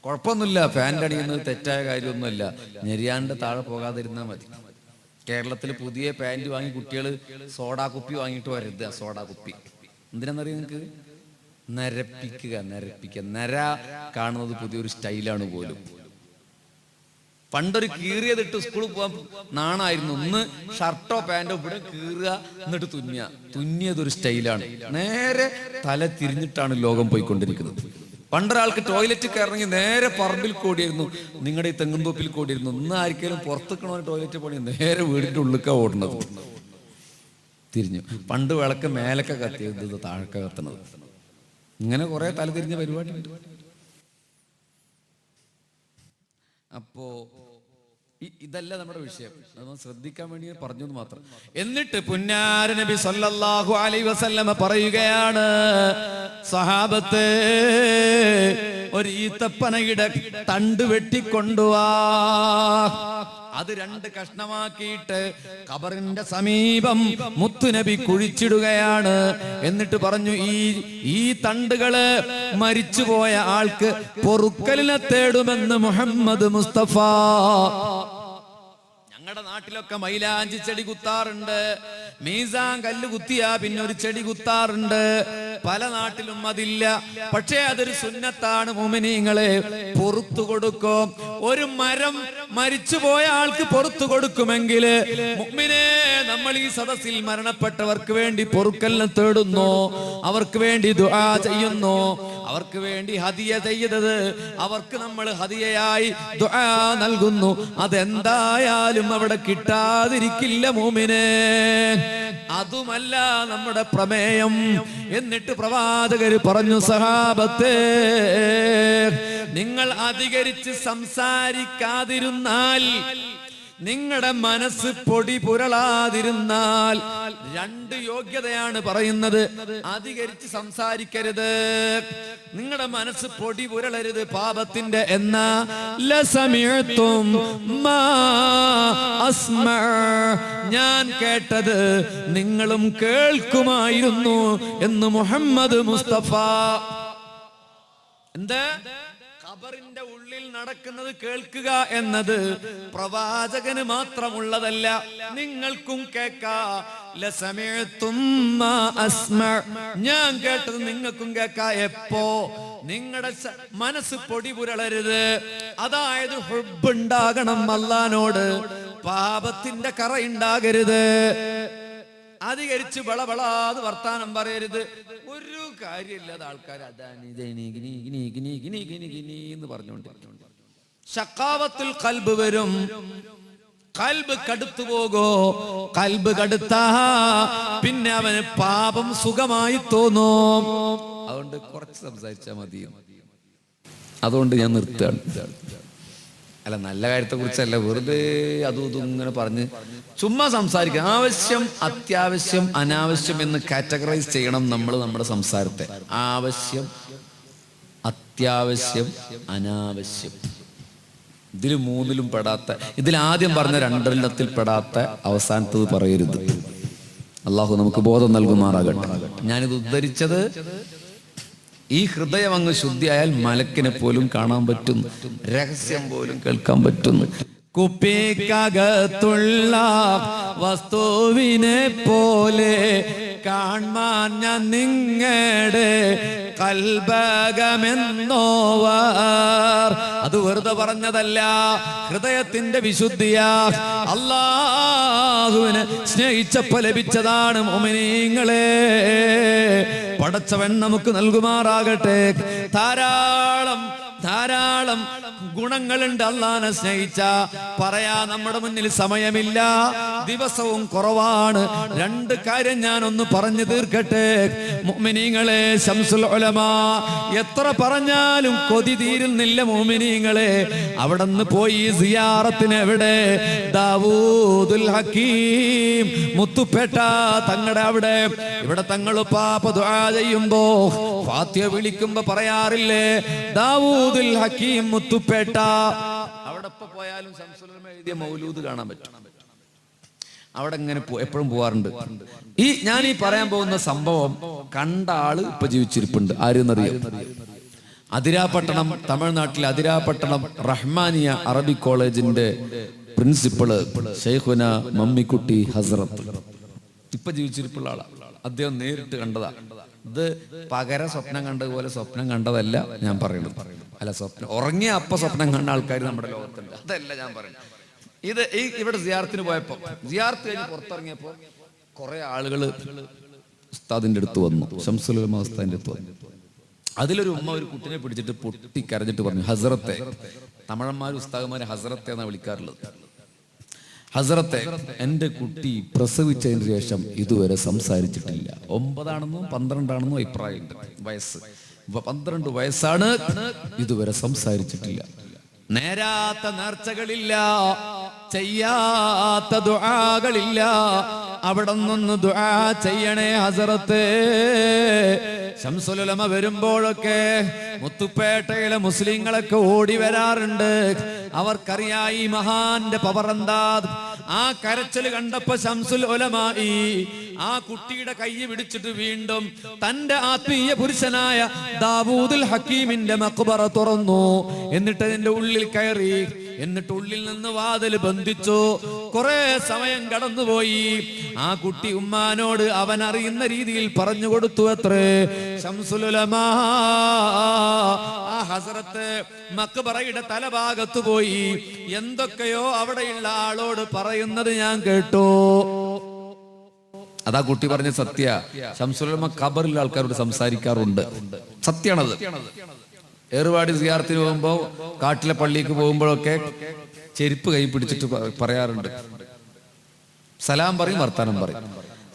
B: കുഴപ്പമൊന്നുമില്ല, പാൻ്റ് അണിയുന്നത് തെറ്റായ കാര്യമൊന്നുമല്ല, ഞെരിയാണ്ട് താഴെ പോകാതിരുന്നാൽ മതി. കേരളത്തിൽ പുതിയ പാൻറ് വാങ്ങി കുട്ടികൾ സോഡാ കുപ്പി വാങ്ങിയിട്ട് വരരുത്. സോഡാ കുപ്പി എന്തിനാണെന്നറിയാം നിങ്ങൾക്ക്? നരപ്പിക്കുക. നര കാണുന്നത് പുതിയൊരു സ്റ്റൈലാണ് പോലും. പണ്ടൊരു കീറിയതിട്ട് സ്കൂളിൽ പോകാൻ നാണായിരുന്നു. ഒന്ന് ഷർട്ടോ പാൻറ്റോ ഇവിടെ കീറുക, എന്നിട്ട് തുന്നിയതൊരു സ്റ്റൈലാണ്. നേരെ തല തിരിഞ്ഞിട്ടാണ് ലോകം പോയിക്കൊണ്ടിരിക്കുന്നത്. പണ്ടൊരാൾക്ക് ടോയ്ലറ്റ് കയറങ്ങി നേരെ പറമ്പിൽ കൂടിയിരുന്നു, നിങ്ങളുടെ ഈ തെങ്ങുംതോപ്പിൽ കൂടിയിരുന്നു. ഇന്ന് ആർക്കെങ്കിലും പുറത്തേക്കണോ ടോയ്ലറ്റ് പോണി നേരെ വീടിന്റെ ഉള്ളിലേക്കാ ഓടുന്നത്. തിരിഞ്ഞു. പണ്ട് വിളക്ക് മേലൊക്കെ കത്തിയത് താഴക്ക കത്തണത്. ഇങ്ങനെ കുറെ തല തിരിഞ്ഞ പരിപാടി ഉണ്ട്. അപ്പോ ഇതല്ല നമ്മുടെ വിഷയം, അത് ശ്രദ്ധിക്കാൻ വേണ്ടി പറഞ്ഞു മാത്രം. എന്നിട്ട് പുന്നാര നബി സല്ലല്ലാഹു അലൈഹി വസല്ലമ പറയുകയാണ്, സഹാബത്തെ ഒരു ഈത്തപ്പനയുടെ തണ്ട് വെട്ടിക്കൊണ്ടുവാ, അത് 2 കഷ്ണമാക്കിയിട്ട് ഖബറിന്റെ സമീപം മുത്തുനബി കുഴിച്ചിടുകയാണ്. എന്നിട്ട് പറഞ്ഞു, ഈ തണ്ടുകള് മരിച്ചുപോയ ആൾക്ക് പൊറുക്കലിനെ തേടുമെന്ന് മുഹമ്മദ് മുസ്തഫ. ഞങ്ങളുടെ നാട്ടിലൊക്കെ മൈലാഞ്ചി ചെടി കുത്താറുണ്ട്, മീസാൻ കല്ല് കുത്തിയാ പിന്നെ ഒരു ചെടി കുത്താറുണ്ട്. പല നാട്ടിലും അതില്ല, പക്ഷേ അതൊരു സുന്നത്താണ്. മുഅ്മിനീങ്ങളെ, പൊറുത്തു കൊടുക്കും. ഒരു മരം മരിച്ചുപോയ ആൾക്ക് പൊറുത്തു കൊടുക്കുമെങ്കിൽ മുഅ്മിനേ, നമ്മൾ ഈ സദസ്സിൽ മരണപ്പെട്ടവർക്ക് വേണ്ടി പൊറുക്കലിനെ തേടുന്നു, അവർക്ക് വേണ്ടി ദുആ ചെയ്യുന്നു, അവർക്ക് വേണ്ടി ഹദിയ ചെയ്തത് അവർക്ക് നമ്മൾ ഹദിയയായി ദുആ നൽകുന്നു. അതെന്തായാലും അവിടെ കിട്ടാതിരിക്കില്ല മുഅ്മിനേ. അതുമല്ല നമ്മുടെ പ്രമേയം. എന്നിട്ട് പ്രവാചകര് പറഞ്ഞു, സഹാബത്തെ, നിങ്ങൾ അധികരിച്ച് സംസാരിക്കാതിരുന്നാൽ, നിങ്ങളുടെ മനസ്സ് പൊടി പുരളാതിരുന്നാൽ, 2 യോഗ്യതയാണ് പറയുന്നത്. അധികരിച്ച് സംസാരിക്കരുത്, നിങ്ങളുടെ മനസ്സ് പൊടി പുരളരുത് പാപത്തിന്റെ. എന്നാ ലസമിഅതും മാ അസ്മഅ, ഞാൻ കേട്ടത് നിങ്ങളും കേൾക്കുമായിരുന്നു എന്ന് മുഹമ്മദ് മുസ്തഫ. എന്താ? ഖബറിന്റെ ഉള്ളിൽ നടക്കുന്നത് കേൾക്കുക എന്നത് പ്രവാചകന് മാത്രമുള്ളതല്ല, നിങ്ങൾക്കും കേൾക്കാം. ലസമിഅതും മാ അസ്മഅ, ഞാൻ കേട്ടത് നിങ്ങൾക്കും കേൾക്കാം. എപ്പോ? നിങ്ങളുടെ മനസ്സ് പൊടി പുരളരുത്. അതായത് ഹുബ്ബുണ്ടാകണം അല്ലാഹുവിനോട്, പാപത്തിന്റെ കറ ഉണ്ടാകരുത്. അധികരിച്ച് വളവളാത് വർത്താനം പറയരുത്. ഒരു കാര്യമില്ലാതെ ആൾക്കാർ അതാണ് എന്ന് പറഞ്ഞുകൊണ്ടിരിക്കും. ശഖാവത്തുൽ ഖൽബ് വരും, കൽബ് കടുത്തു പോകോ. കൽബ് കടുത്താ പിന്നെ അവന് പാപം സുഖമായി തോന്നും. അതുകൊണ്ട് കുറച്ച് സംസാരിച്ചാൽ മതിയോ? അതുകൊണ്ട് ഞാൻ നിർത്തുകയാണ്. അല്ല, നല്ല കാര്യത്തെ കുറിച്ചല്ല, വെറുതെ അതും ഇതും ഇങ്ങനെ പറഞ്ഞ് ചുമ്മാ സംസാരിക്കുക. ആവശ്യം, അത്യാവശ്യം, അനാവശ്യം എന്ന് കാറ്റഗറൈസ് ചെയ്യണം നമ്മൾ നമ്മുടെ സംസാരത്തെ. ആവശ്യം, അത്യാവശ്യം, അനാവശ്യം, ഇതിൽ 3ലും പെടാത്ത, ഇതിൽ ആദ്യം പറഞ്ഞ 2 പെടാത്ത അവസാനത്തത് പറയരുത്. അള്ളാഹു നമുക്ക് ബോധം നൽകുമാറാകട്ടെ. ഞാനിത് ഉദ്ധരിച്ചത്, ഈ ഹൃദയം അങ്ങ് ശുദ്ധിയായാൽ മലക്കിനെ പോലും കാണാൻ പറ്റും, രഹസ്യം പോലും കേൾക്കാൻ പറ്റുന്നു. കുപ്പിക്കകത്തുള്ള വസ്തുവിനെ പോലെ കാണാൻ ഞാൻ നിങ്ങളുടെ കൽബകമെന്നോവർ. അത് വെറുതെ പറഞ്ഞതല്ല, ഹൃദയത്തിന്റെ വിശുദ്ധിയാ അല്ലാഹുവിനെ സ്നേഹിച്ചപ്പോൾ ലഭിച്ചതാണ്. മുഅ്മിനീങ്ങളെ, പടച്ചവൻ നമുക്ക് നൽകുമാറാകട്ടെ. ധാരാളം ഗുണങ്ങളുണ്ട് അല്ലാഹുവിനെ സ്നേഹിച്ച. പറയാ നമ്മുടെ മുന്നിൽ സമയമില്ല, ദിവസവും കുറവാണ്. 2 കാര്യം ഞാനൊന്ന് പറഞ്ഞു തീർക്കട്ടെ. മുഅ്മിനീങ്ങളെ, ശംസുൽ ഉലമ എത്ര പറഞ്ഞാലും കൊതി തീരുന്നില്ല. മുഅ്മിനീങ്ങളെ, അവിടെ നിന്ന് പോയി സിയാറത്തിന്. എവിടെ? ദാവൂദുൽ ഹക്കീം മുത്തുപേട്ട തങ്ങളുടെ അവിടെ. ഇവിടെ തങ്ങൾ പാപ ദുആ ചെയ്യുമ്പോ, ഫാത്തിഹ വിളിക്കുമ്പോ പറയാറില്ലേ, ദാവൂദുൽ ഹക്കീം മുത്തുപേട്ട. അവിടെ പോയാലും ശംസുൽ ഉലമ എഴുതിയ മൗലൂദ് കാണാൻ പറ്റും. അവിടെ ഇങ്ങനെ എപ്പോഴും പോവാറുണ്ട്. ഞാൻ ഈ പറയാൻ പോകുന്ന സംഭവം കണ്ട ആള് ഇപ്പൊ ജീവിച്ചിരിപ്പുണ്ട്. ആരെന്നറിയോ? അതിരാപട്ടണം, തമിഴ്നാട്ടിലെ അതിരാപട്ടണം റഹ്മാനിയ അറബിക് കോളേജിന്റെ പ്രിൻസിപ്പള് ഷെയ്ഖുന മമ്മിക്കുട്ടി ഹസ്രത്ത് ഇപ്പൊ ജീവിച്ചിരിപ്പുള്ള ആളാ. അദ്ദേഹം നേരിട്ട് കണ്ടതാ. ഇത് പകര സ്വപ്നം കണ്ടതുപോലെ സ്വപ്നം കണ്ടതല്ല ഞാൻ പറയുന്നത്. അല്ല, സ്വപ്നം ഉറങ്ങിയ അപ്പ സ്വപ്നം കണ്ട ആൾക്കാർ നമ്മുടെ ലോകത്തുണ്ട്. അതല്ല ഞാൻ പറയുന്നത്. ഇത് ഇവിടെ സിയാറത്തിന് പോയപ്പോ, സിയാറത്ത് കഴിഞ്ഞ് പുറത്തിറങ്ങിയപ്പോ കുറെ ആളുകള് ഉസ്താദിന്റെ അടുത്ത് വന്നു, ശംസുൽ ഉലമ ഉസ്താദിന്റെ അടുത്ത് വന്നു. അതിലൊരു ഉമ്മ ഒരു കുട്ടിനെ പിടിച്ചിട്ട് പൊട്ടി കരഞ്ഞിട്ട് പറഞ്ഞു, ഹസ്രത്തെ, തമിഴന്മാർ ഉസ്താദന്മാരെ ഹസ്രത്തെ എന്നാണ് വിളിക്കാറുള്ളത്. ഹസ്രത്തെ, എന്റെ കുട്ടി പ്രസവിച്ചതിന് ശേഷം ഇതുവരെ സംസാരിച്ചിട്ടില്ല. 9 12 അഭിപ്രായമുണ്ട് വയസ്സ്. 12 വയസ്സാണ്, ഇതുവരെ സംസാരിച്ചിട്ടില്ല. നേരാത്ത നേർച്ചകളില്ല, ചെയ്യാത്ത ദുആകളില്ല. അവിടെ നിന്ന് ദുആ ചെയ്യണേ ഹസ്രത്തെ. ശംസുൽ ഉലമ വരുമ്പോഴൊക്കെ മുത്തുപ്പേട്ടയിലെ മുസ്ലിങ്ങളൊക്കെ ഓടി വരാറുണ്ട്. അവർക്കറിയാം ഈ മഹാന്റെ പവർ എന്താ. ആ കരച്ചില് കണ്ടപ്പോ ശംസുൽ ഉലമായി ആ കുട്ടിയുടെ കൈ പിടിച്ചിട്ട് വീണ്ടും തന്റെ ആത്മീയ പുരുഷനായ ദാവൂദുൽ ഹക്കീമിന്റെ മഖ്ബറ തുറന്നു. എന്നിട്ട് അതിന്റെ ഉള്ളിൽ കയറി. എന്നിട്ട് ഉള്ളിൽ നിന്ന് വാതിൽ ബന്ധിച്ചു. കുറെ സമയം കടന്നുപോയി. ആ കുട്ടി ഉമ്മാനോട് അവൻ അറിയുന്ന രീതിയിൽ പറഞ്ഞു കൊടുത്തു അത്രേ. ശംസുൽ ഉലമ ആ ഹസ്രത്ത് മഖ്ബറയുടെ തലഭാഗത്ത് പോയി എന്തൊക്കെയോ അവിടെയുള്ള ആളോട് പറയുന്നത് ഞാൻ കേട്ടു. അതാ കുട്ടി പറഞ്ഞ സത്യ. ശംസുൽ ഉലമ ഖബറിൽ ആൾക്കാരോട് സംസാരിക്കാറുണ്ട്. സത്യാണത്. ഏറുവാടി സിയാറത്തിന് പോകുമ്പോ, കാട്ടിലെ പള്ളിക്ക് പോകുമ്പോഴൊക്കെ ചെരുപ്പ് കൈ പിടിച്ചിട്ട് പറയാറുണ്ട്. സലാം പറയും, വർത്താനം പറയും.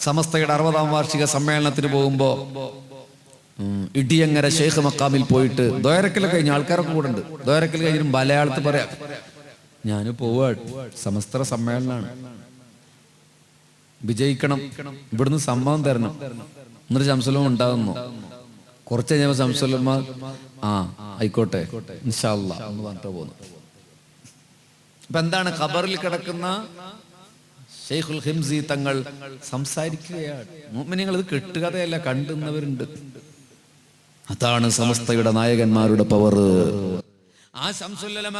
B: സമസ്തയുടെ 60ാം വാർഷിക സമ്മേളനത്തിന് പോകുമ്പോ ഇടിയങ്ങര ഷെയ്ഖ് മക്കാമിൽ പോയിട്ട് ദ്വാരക്കൽ കഴിഞ്ഞ ആൾക്കാരൊക്കെ കൂടെ ഉണ്ട്. ദ്വാരക്കൽ കഴിഞ്ഞും മലയാളത്തിൽ പറയാം, ഞാൻ പോവാ, സമസ്ത സമ്മേളനമാണ്, വിജയിക്കണം, ഇവിടുന്ന് സമ്മതം തരണം. എന്നിട്ട് ശംസുൽ ഉലമ ഉണ്ടാകുന്നു. കുറച്ച് കഴിഞ്ഞപ്പോ ശംസുൽ ഉലമ ആയിക്കോട്ടെ ഇൻഷാ അല്ലാഹ് എന്ന് പറഞ്ഞിട്ട് പോകുന്നു. അപ്പൊ എന്താണ്? ഖബറിൽ കിടക്കുന്ന ഷെയ്ഖുൽ ഹിംസി തങ്ങൾ സംസാരിക്കുകയാണ്. മുഅ്മിനീങ്ങൾ ഇത് കെട്ടുകഥയല്ല, കണ്ടുന്നവരുണ്ട്. അതാണ് സമസ്തയുടെ നായകന്മാരുടെ പവർ. ആ ശംസുൽ ഉലമ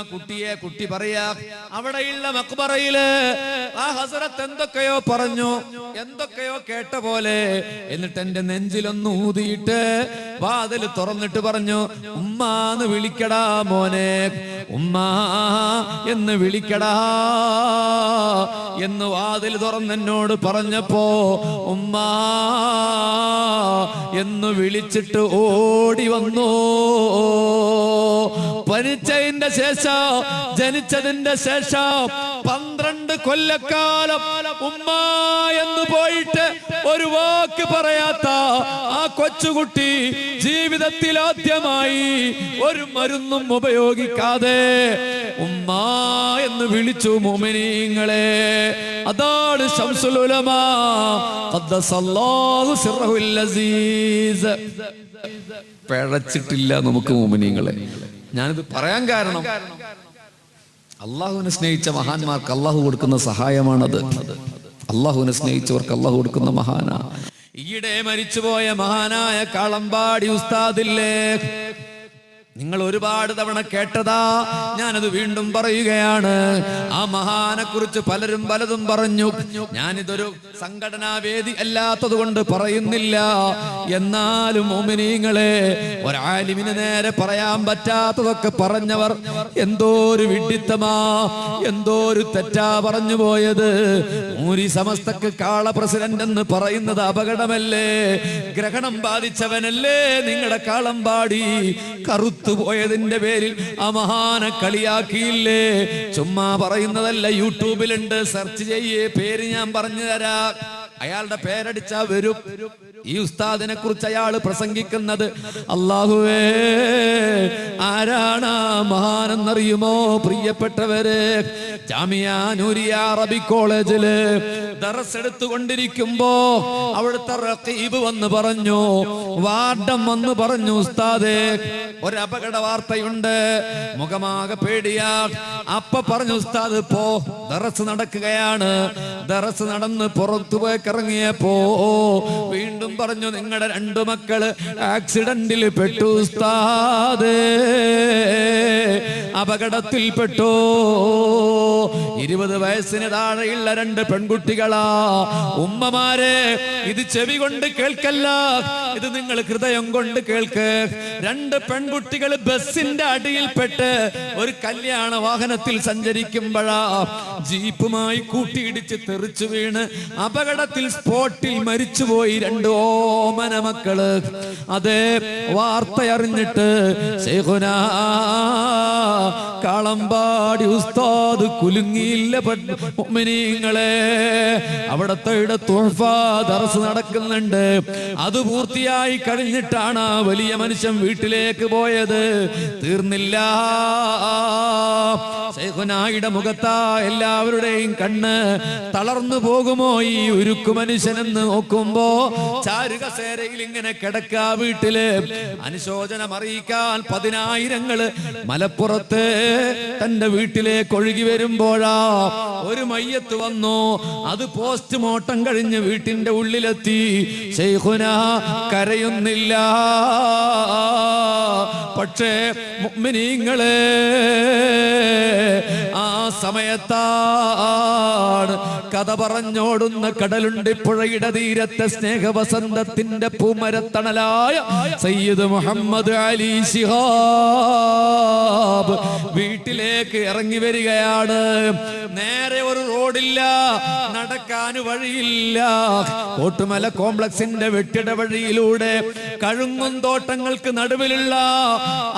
B: കുട്ടി പറയാ, അവിടെയുള്ള മഖ്ബറയില് ആ ഹസ്രത്ത് എന്തൊക്കെയോ പറഞ്ഞു, എന്തൊക്കെയോ കേട്ട പോലെ. എന്നിട്ട് എന്റെ നെഞ്ചിലൊന്ന് ഊതിയിട്ട് വാതിൽ തുറന്നിട്ട് പറഞ്ഞു, ഉമ്മാന്ന് വിളിക്കടാ മോനെ, ഉമ്മാ എന്ന് വിളിക്കടാ എന്ന് വാതിൽ തുറന്നെന്നോട് പറഞ്ഞപ്പോ ഉമ്മാ എന്ന് വിളിച്ചിട്ട് ഓടി വന്നു. ജനിച്ചതിന്റെ ശേഷം, ജനിച്ചതിന്റെ ശേഷം 12 കൊല്ലക്കാലം ഉമ്മ എന്ന് പോയിട്ട് ഒരു വാക്ക് പറയാത്ത ആ കൊച്ചുകുട്ടി ജീവിതത്തിൽ ആദ്യമായി ഒരു മരുന്നും ഉപയോഗിക്കാതെ ഉമ്മ എന്ന് വിളിച്ചു. മുഅ്മിനീങ്ങളെ, അതാണ് ശംസുൽ ഉലമ ഖദ്ദസല്ലാഹു സിർറഹുൽ അസീസ്. പിഴച്ചിട്ടില്ല നമുക്ക് മുഅ്മിനീങ്ങളെ. ഞാനിത് പറയാൻ കാരണം, അള്ളാഹുവിനെ സ്നേഹിച്ച മഹാന്മാർക്ക് അള്ളാഹു കൊടുക്കുന്ന സഹായമാണത്. അള്ളാഹുവിനെ സ്നേഹിച്ചവർക്ക് അള്ളാഹു കൊടുക്കുന്ന മഹാനാ. ഈയിടെ മരിച്ചുപോയ മഹാനായ കാളമ്പാടി ഉസ്താദില്ലേ, നിങ്ങൾ ഒരുപാട് തവണ കേട്ടതാ, ഞാനത് വീണ്ടും പറയുകയാണ്. ആ മഹാനെ കുറിച്ച് പലരും പലതും പറഞ്ഞു. ഞാനിതൊരു സംഘടനാ വേദി അല്ലാത്തത് കൊണ്ട് പറയുന്നില്ല. എന്നാലും മുഅ്മിനീങ്ങളെ, ഒരാലിമിന് നേരെ പറയാൻ പറ്റാത്തതൊക്കെ പറഞ്ഞവർ എന്തോ ഒരു വിഡ്ഢിത്തമാ, എന്തോ ഒരു തെറ്റാ പറഞ്ഞു പോയത്. മൂരി സമസ്തക്ക് കാള പ്രസിഡന്റ് എന്ന് പറയുന്നത് അപകടമല്ലേ? ഗ്രഹണം ബാധിച്ചവനല്ലേ നിങ്ങളുടെ കാളമ്പാടി? പോയതിന്റെ പേരിൽ ആ മഹാനെ കളിയാക്കിയില്ലേ? ചുമ്മാ പറയുന്നതല്ല, യൂട്യൂബിലുണ്ട്, സെർച്ച് ചെയ്യേ, പേര് ഞാൻ പറഞ്ഞു തരാം. അയാളുടെ പേരടിച്ചാ വരും. ഈ ഉസ്താദിനെ കുറിച്ച് അയാൾ പ്രസംഗിക്കുന്നത്, അല്ലാഹുവേ ആരാണ് മഹാനെന്നറിയുമോ പ്രിയപ്പെട്ടവര്? ജാമിയ നൂരിയ അറബിക് കോളേജില്
A: ദറസ് എടുത്തുകൊണ്ടിരിക്കുമ്പോ അവിടുത്തെ റഖീബ് വന്ന് പറഞ്ഞു, വാർഡൻ വന്ന് പറഞ്ഞു, ഉസ്താദേ ഒരു അപകട വാർത്തയുണ്ട്, മുഖമാകെ പേടിയാ. അപ്പ പറഞ്ഞു, ഉസ്താദ് പോ, ദറസ് നടക്കുകയാണ്. ദറസ് നടന്ന് പുറത്തു പോയി ഇറങ്ങിയപ്പോ വീണ്ടും പറഞ്ഞു, നിങ്ങളുടെ 2 മക്കള് ആക്സിഡന്റിൽ പെട്ടു ഉസ്താദേ, അപകടത്തിൽപ്പെട്ടു. 20 വയസ്സിന് താഴെയുള്ള 2 പെൺകുട്ടികളാ. ഉമ്മമാരെ, ഇത് ചെവി കൊണ്ട് കേൾക്കല്ല, ഇത് നിങ്ങൾ ഹൃദയം കൊണ്ട് കേൾക്ക്. 2 പെൺകുട്ടികൾ ബസിന്റെ അടിയിൽപ്പെട്ട് ഒരു കല്യാണ വാഹനത്തിൽ സഞ്ചരിക്കുമ്പോഴാ ജീപ്പുമായി കൂട്ടിയിടിച്ച് തെറിച്ചു വീണ് അപകടത്തിൽ സ്പോട്ടിൽ മരിച്ചുപോയി 2 ഓമന മക്കള്. അതേ വാർത്ത അറിഞ്ഞിട്ട് ശൈഖുനാ കാളമ്പാടി ഉസ്താദ് കുലുങ്ങിയില്ല. മുഅ്മിനീങ്ങളെ, അവിടത്തെ തുഹ്ഫ ദർസ് നടക്കുന്നുണ്ട്. അത് പൂർത്തിയായി കഴിഞ്ഞിട്ടാണ് ആ വലിയ മനുഷ്യൻ വീട്ടിലേക്ക് പോയത്. തീർന്നില്ല. ശൈഖുനായുടെ മുഖത്താ എല്ലാവരുടെയും കണ്ണ് തളർന്നു പോകുമോ ഈ ഉരുക്കു മനുഷ്യനെന്ന് നോക്കുമ്പോ ചാരുകസേരയിൽ ഇങ്ങനെ കിടക്ക. വീട്ടില് അനുശോചനം അറിയിക്കാൻ 10,000 മലപ്പുറത്ത് തന്റെ വീട്ടിലേക്ക് ഒഴുകി വരുമ്പോഴാ ഒരു മയ്യത്ത് വന്നു. അത് പോസ്റ്റ്മോർട്ടം കഴിഞ്ഞ് വീട്ടിന്റെ ഉള്ളിലെത്തി. ശൈഖുനാ കരയുന്നില്ല. പക്ഷേ മുഅ്മിനീങ്ങളെ, ആ സമയത്താണ് കഥ പറഞ്ഞോടുന്ന കടലുണ്ടിപ്പുഴയുടെ തീരത്തെ സ്നേഹവസന്തത്തിന്റെ പൂമരത്തണലായ സയ്യിദ് മുഹമ്മദ് അലി ശിഹാബ് വീട്ടിലേക്ക് ഇറങ്ങി വരികയാണ്. നേരെ ഒരു റോഡില്ല, നടക്കാൻ വഴിയില്ല. കോട്ടുമല കോംപ്ലക്സിന്റെ വെട്ടിട വഴിയിലൂടെ കഴുങ്ങും തോട്ടങ്ങൾക്ക് നടുവിലുള്ള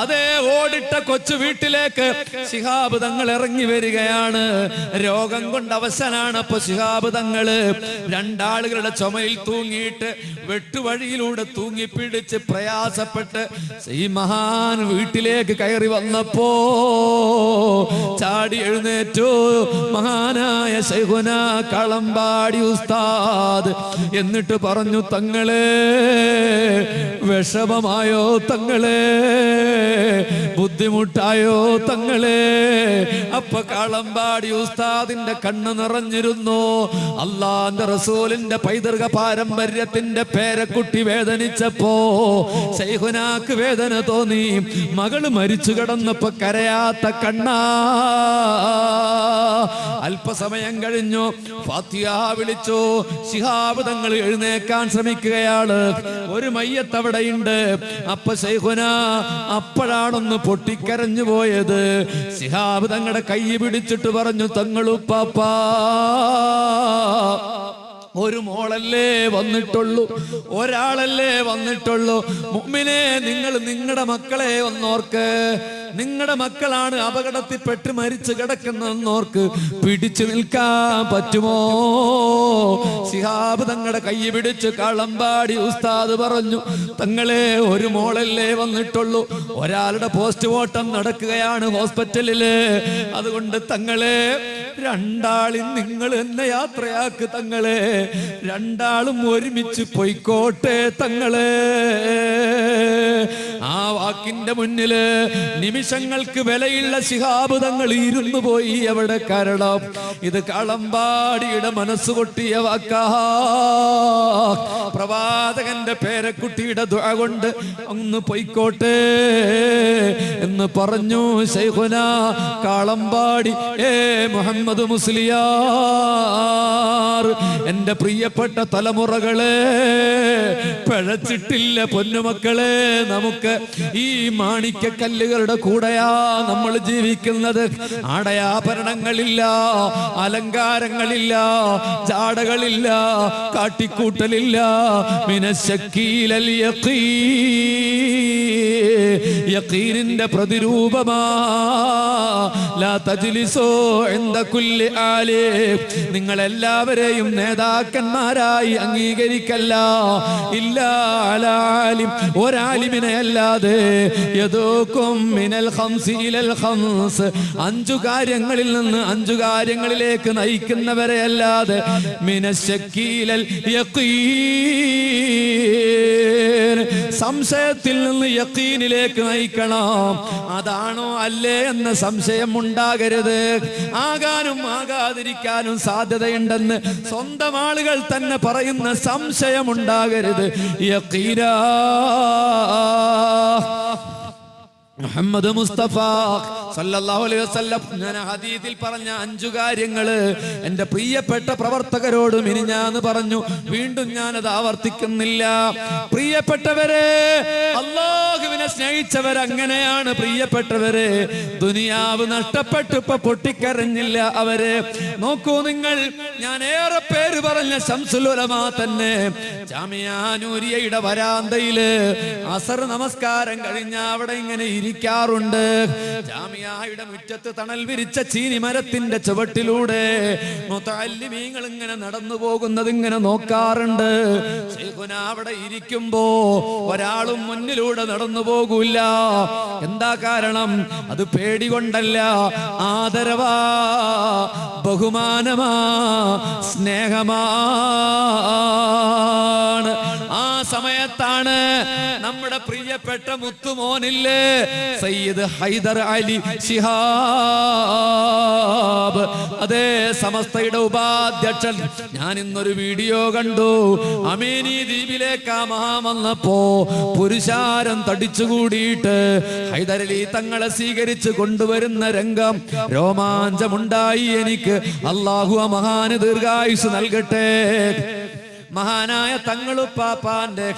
A: അതേ ഓടിട്ട കൊച്ചു വീട്ടിലേക്ക് ശിഹാബ് തങ്ങൾ ഇറങ്ങി വരികയാണ്. രോഗം കൊണ്ട് അവശനാണ്. അപ്പൊ ശിഹാബ് തങ്ങള് 2 ആളുകളുടെ ചുമയിൽ തൂങ്ങിയിട്ട് വെട്ടുവഴിയിലൂടെ തൂങ്ങിപ്പിടിച്ച് പ്രയാസപ്പെട്ട് ഈ മഹാൻ വീട്ടിലേക്ക് കയറി വന്നപ്പോ ചാടി എഴുന്നേറ്റു മഹാനായ ശൈഖുനാ കാളമ്പാടി ഉസ്താദ്. എന്നിട്ട് പറഞ്ഞു, തങ്ങളെ വിഷമമായോ, തങ്ങളെ ബുദ്ധിമുട്ടായോ, തങ്ങളെ. അപ്പൊ കാളമ്പാടി ഉസ്താദിന്റെ കണ്ണ് നിറഞ്ഞിരുന്നു. അള്ളാന്റെ റസൂലിന്റെ പൈതൃക പാരമ്പര്യത്തിന്റെ പേരക്കുട്ടി വേദനിച്ചപ്പോ ശൈഖുനാക്ക് വേദന തോന്നി. മകള് മരിച്ചു കിടന്നപ്പോ കരയാത്ത കണ്ണാ. അല്പസമയം കഴിഞ്ഞു, ഫാത്തിഹ വിളിച്ചു. ശിഹാബ് തങ്ങൾ എഴുന്നേക്കാൻ ശ്രമിക്കുകയാണ്. ഒരു മയ്യത്ത് അവിടെയുണ്ട്. അപ്പൊ ശൈഖുനാ അപ്പോഴാണൊന്ന് പൊട്ടിക്കരഞ്ഞു പോയത്. ശിഹാബ് തങ്ങളുടെ കൈ പിടിച്ചിട്ട് പറഞ്ഞു, തങ്ങളുപ്പാപ്പാ, ഒരു മോളല്ലേ വന്നിട്ടുള്ളൂ, ഒരാളല്ലേ വന്നിട്ടുള്ളൂ. മുഅ്മിനേ, നിങ്ങൾ നിങ്ങളുടെ മക്കളെ ഒന്നോർക്ക്. നിങ്ങളുടെ മക്കളാണ് അപകടത്തിൽപ്പെട്ട് മരിച്ചു കിടക്കുന്നതെന്നോർക്ക്. പിടിച്ചു നിൽക്കാൻ പറ്റുമോ? ശിഹാബ് തങ്ങളുടെ കൈ പിടിച്ച് കാളമ്പാടി ഉസ്താദ് പറഞ്ഞു, തങ്ങളെ ഒരു മോളല്ലേ വന്നിട്ടുള്ളൂ, ഒരാളുടെ പോസ്റ്റ്മോർട്ടം നടക്കുകയാണ് ഹോസ്പിറ്റലില്. അതുകൊണ്ട് തങ്ങളെ 2 ആളും നിങ്ങൾ എന്നെ യാത്രയാക്ക് തങ്ങളെ. 2 ആളും ഒരുമിച്ച് പൊയ്ക്കോട്ടെ തങ്ങളെ. ആ വാക്കിന്റെ മുന്നില് നിമിഷങ്ങൾക്ക് വിലയുള്ള ശിഹാബ് തങ്ങൾ ഇരുന്നു പോയി അവിടെ. കാരണം ഇത് കാളമ്പാടിയുടെ മനസ്സ് കൊട്ടിയ വാക്കാ. പ്രവാചകന്റെ പേരക്കുട്ടിയുടെ ദുആ കൊണ്ട് ഒന്ന് പൊയ്ക്കോട്ടെ എന്ന് പറഞ്ഞു ശൈഖുനാ കാളമ്പാടി. മുഹമ്മദ് മുസ്ലിയാർ, എന്റെ പ്രിയപ്പെട്ട തലമുറകളെ, പിഴച്ചിട്ടില്ല പൊന്നുമക്കളെ. നമുക്ക് ഈ മാണിക്യക്കല്ലുകളുടെ കൂടെയാ നമ്മൾ ജീവിക്കുന്നത്. ആടയാഭരണങ്ങളില്ല, അലങ്കാരങ്ങളില്ല, ജാടകളില്ല, കാട്ടിക്കൂട്ടലില്ല. മിനശക്കീലൽ യഖീൻ യഖീനിന്റെ പ്രതിരൂപമാ. ലാ തജ്ലിസൂ ഇൻദ കുല്ലി ആലിം, നിങ്ങൾ എല്ലാവരെയും നേതാക്കന്മാരായി അംഗീകരിക്കല്ല. ഇല്ലാ അലാ ആലിം, ഒരാലിമിനെ അല്ലാതെ. യദൂകും മിനൽ ഖംസി ഇലൽ ഖംസ്, 5 കാര്യങ്ങളിൽ നിന്ന് 5 കാര്യങ്ങളിലേക്ക് നയിക്കുന്നവരെ അല്ലാതെ. മിനശ്ശക്കീലൽ യഖീൻ, സംശയത്തിൽ നിന്ന് യഖീനിലേക്ക് നയിക്കണം. അതാണോ അല്ലേ എന്ന സംശയം ഉണ്ടാകരുത്. ആകാനും ആകാതിരിക്കാനും സാധ്യതയുണ്ടെന്ന് സ്വന്തം ആളുകൾ തന്നെ പറയുന്ന സംശയം ഉണ്ടാകരുത്. യഖീനാ. മുഹമ്മദ് മുസ്തഫ സല്ലല്ലാഹു അലൈഹി വസല്ലം ഞാൻ ഹദീസിൽ പറഞ്ഞ 5 കാര്യങ്ങള് എൻ്റെ പ്രിയപ്പെട്ട പ്രവർത്തകരോട് മിനിഞ്ഞാന്ന് പറഞ്ഞു. വീണ്ടും ഞാനത് ആവർത്തിക്കുന്നില്ല. പ്രിയപ്പെട്ടവരെ, അല്ലാഹുവിനെ സ്നേഹിച്ചവരങ്ങനെയാണ്. പ്രിയപ്പെട്ടവരെ, ദുനിയാവ് നഷ്ടപ്പെട്ടു ഇപ്പൊ പൊട്ടിക്കരഞ്ഞില്ല അവര്. നോക്കൂ നിങ്ങൾ, ഞാൻ ഏറെ പേര് പറഞ്ഞ ശംസുൽ ഉലമാ തന്നെ ജാമിഅ നൂരിയയുടെ വരാന്തയില് അസർ നമസ്കാരം കഴിഞ്ഞ അവിടെ ഇങ്ങനെ ഇരിക്കാറുണ്ട്. ജാമിഅയുടെ മുറ്റത്ത് തണൽ വിരിച്ച ചീനി മരത്തിന്റെ ചുവട്ടിലൂടെ മുതഅല്ലിമീങ്ങൾ ഇങ്ങനെ നടന്നു പോകുന്നത് ഇങ്ങനെ നോക്കാറുണ്ട്. ശൈഖുന അവിടെ ഇരിക്കുമ്പോ ഒരാളും മുന്നിലൂടെ നടന്നു പോകൂല. എന്താ കാരണം? അത് പേടി കൊണ്ടല്ല, ആദരവാ, ബഹുമാനമാ, സ്നേഹമാണ്. ആ സമയത്താണ് നമ്മുടെ പ്രിയപ്പെട്ട മുത്തുമോനില്ലേ സയ്യിദ് ഹൈദർ അലി ശിഹാബ്, അതേ സമസ്തയുടെ ഉപാധ്യക്ഷൻ. ഞാൻ ഇന്നൊരു വീഡിയോ കണ്ടു. അമേനി ദ്വീപിലേക്ക് ആ മഹാൻ വന്നപ്പോ പുരുഷാരം തടിച്ചുകൂടിയിട്ട് ഹൈദർ അലി തങ്ങളെ സ്വീകരിച്ച് കൊണ്ടുവരുന്ന രംഗം രോമാഞ്ചമുണ്ടായി എനിക്ക്. അല്ലാഹു ആ മഹാന് ദീർഘായുസ് നൽകട്ടെ. മഹാനായ തങ്ങളുപ്പാപ്പാന്റെ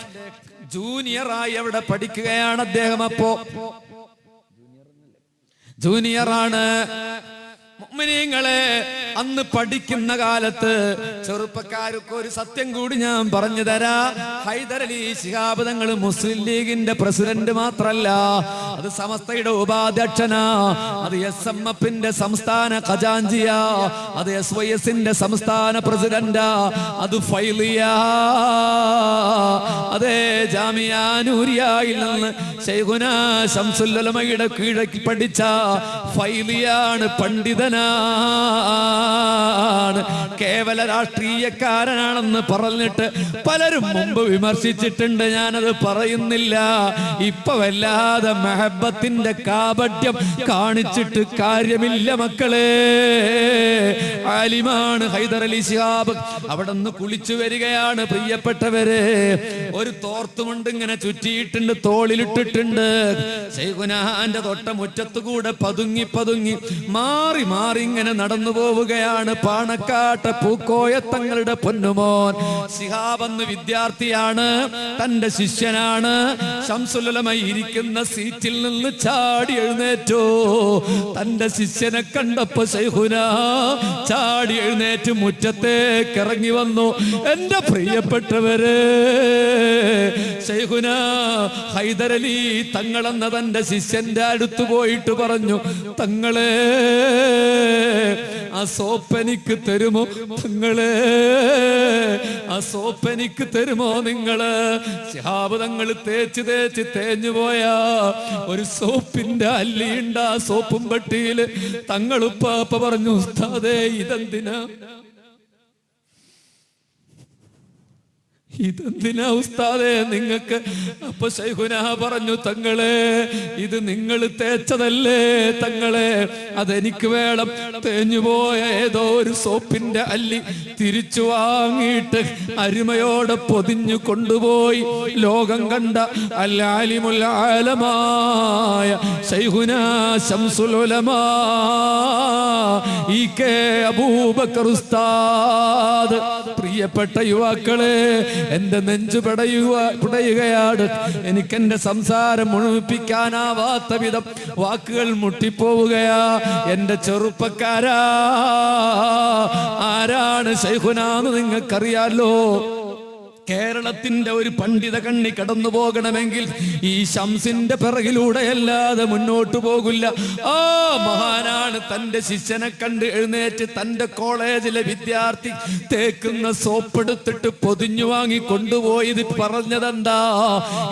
A: ജൂനിയറായി അവിടെ പഠിക്കുകയാണ് അദ്ദേഹം. അപ്പോ ജൂനിയറാണ്. മുഅ്മിനീങ്ങളെ, അന്ന് പഠിക്കുന്ന കാലത്ത് ചെറുപ്പക്കാർക്ക് ഒരു സത്യം കൂടി ഞാൻ പറഞ്ഞു തരാം. ഹൈദർ അലി ശിഹാബ് തങ്ങൾ മുസ്ലിം ലീഗിന്റെ പ്രസിഡന്റ് മാത്രല്ല, അത് സമസ്തയുടെ ഉപാധ്യക്ഷനാ, അത് SMFന്റെ സംസ്ഥാന ഖജാൻജിയാ, അത് SYSന്റെ സംസ്ഥാന പ്രസിഡന്റാ, അത് ഫൈലിയ, അതേ ജാമിഅ നൂരിയയിൽ നിന്ന് ശൈഖുനാ ശംസുൽ ഉലമയുടെ കീഴിൽ പഠിച്ച ഫൈലിയാണ്, പണ്ഡിതനാണ്. കേവല രാഷ്ട്രീയക്കാരനാണെന്ന് പറഞ്ഞിട്ട് പലരും മുമ്പ് വിമർശിച്ചിട്ടുണ്ട്. ഞാനത് പറയുന്നില്ല. ഇപ്പൊ വല്ലാതെ മെഹബത്തിന്റെ കാപട്യം കാണിച്ചിട്ട് കാര്യമില്ല മക്കളെ. ആലിമാണ് ഹൈദർ അലി ശിഹാബ്. അവിടെ നിന്ന് കുളിച്ചു വരികയാണ്. പ്രിയപ്പെട്ടവരെ, ഒരു തോർത്തുമുണ്ട് ഇങ്ങനെ ചുറ്റിയിട്ടുണ്ട്, തോളിലിട്ടിട്ടുണ്ട്. ശൈഖുനാന്റെ തൊട്ട മുറ്റത്തു കൂടെ പതുങ്ങി പതുങ്ങി മാറി മാറി ഇങ്ങനെ നടന്നു പോവുകയാണ്. പാണക്കാട്ടെ പൂക്കോയ തങ്ങളുടെ പൊന്നുമോൻ ശിഹാബ് എന്ന വിദ്യാർത്ഥിയാണ്, തന്റെ ശിഷ്യനാണ്. ശംസുൽ ഉലമ ഇരിക്കുന്ന സീറ്റിൽ നിന്ന് ചാടി എഴുന്നേറ്റു. തന്റെ ശിഷ്യനെ കണ്ടപ്പോ ശൈഖുനാ ചാടി എഴുന്നേറ്റ് മുറ്റത്തേക്ക് ഇറങ്ങി വന്നു. എന്റെ പ്രിയപ്പെട്ടവരെ, ശൈഖുനാ ഹൈദർ അലി തങ്ങളെന്ന തന്റെ ശിഷ്യന്റെ അടുത്ത് പോയിട്ട് പറഞ്ഞു, തങ്ങളെ ആ സോപ്പെനിക്ക് തരുമോ? നിങ്ങളെ ആ സോപ്പെനിക്ക് തരുമോ? നിങ്ങള് ശിഹാബ് തങ്ങൾ തേച്ച് തേച്ച് തേഞ്ഞു പോയ ഒരു സോപ്പിന്റെ അല്ലിയുണ്ട് ആ സോപ്പും പെട്ടിയില്. തങ്ങളുപ്പാപ്പ പറഞ്ഞു, ഉസ്താദേ ഇതെന്തിനാ? ഇതെന്തിനാ ഉസ്താദേ നിങ്ങൾക്ക്? അപ്പൊ ശൈഖുനാ പറഞ്ഞു, തങ്ങളെ ഇത് നിങ്ങൾ തേച്ചതല്ലേ തങ്ങളെ, അതെനിക്ക് വേണം. തേഞ്ഞുപോയ ഏതോ ഒരു സോപ്പിന്റെ അല്ലി തിരിച്ചു വാങ്ങിയിട്ട് അരുമയോടെ പൊതിഞ്ഞു കൊണ്ടുപോയി ലോകം കണ്ട അൽ-ആലിമുൽ ആലമായ ശൈഖുനാ ശംസുൽ ഉലമാ ഇ കെ അബൂബക്കർ ഉസ്താദ്. പ്രിയപ്പെട്ട യുവാക്കളെ, എന്റെ നെഞ്ചു പിടയുകയാണ്. എനിക്കെന്റെ സംസാരം മുഴുമിപ്പിക്കാനാവാത്ത വിധം വാക്കുകൾ മുട്ടിപ്പോവുകയാ. എന്റെ ചെറുപ്പക്കാരാ, ആരാണ് ശൈഖുനാന്ന് നിങ്ങൾക്കറിയാലോ? കേരളത്തിന്റെ ഒരു പണ്ഡിത കണ്ണി കടന്നു പോകണമെങ്കിൽ ഈ ശംസിന്റെ പിറകിലൂടെ അല്ലാതെ മുന്നോട്ട് പോകില്ല. ആ മഹാനാണ് തന്റെ ശിഷ്യനെ കണ്ട് എഴുന്നേറ്റ് തന്റെ കോളേജിലെ വിദ്യാർത്ഥി തേക്കുന്ന സോപ്പെടുത്തിട്ട് പൊതിഞ്ഞു വാങ്ങി കൊണ്ടുപോയത് പറഞ്ഞതെന്താ?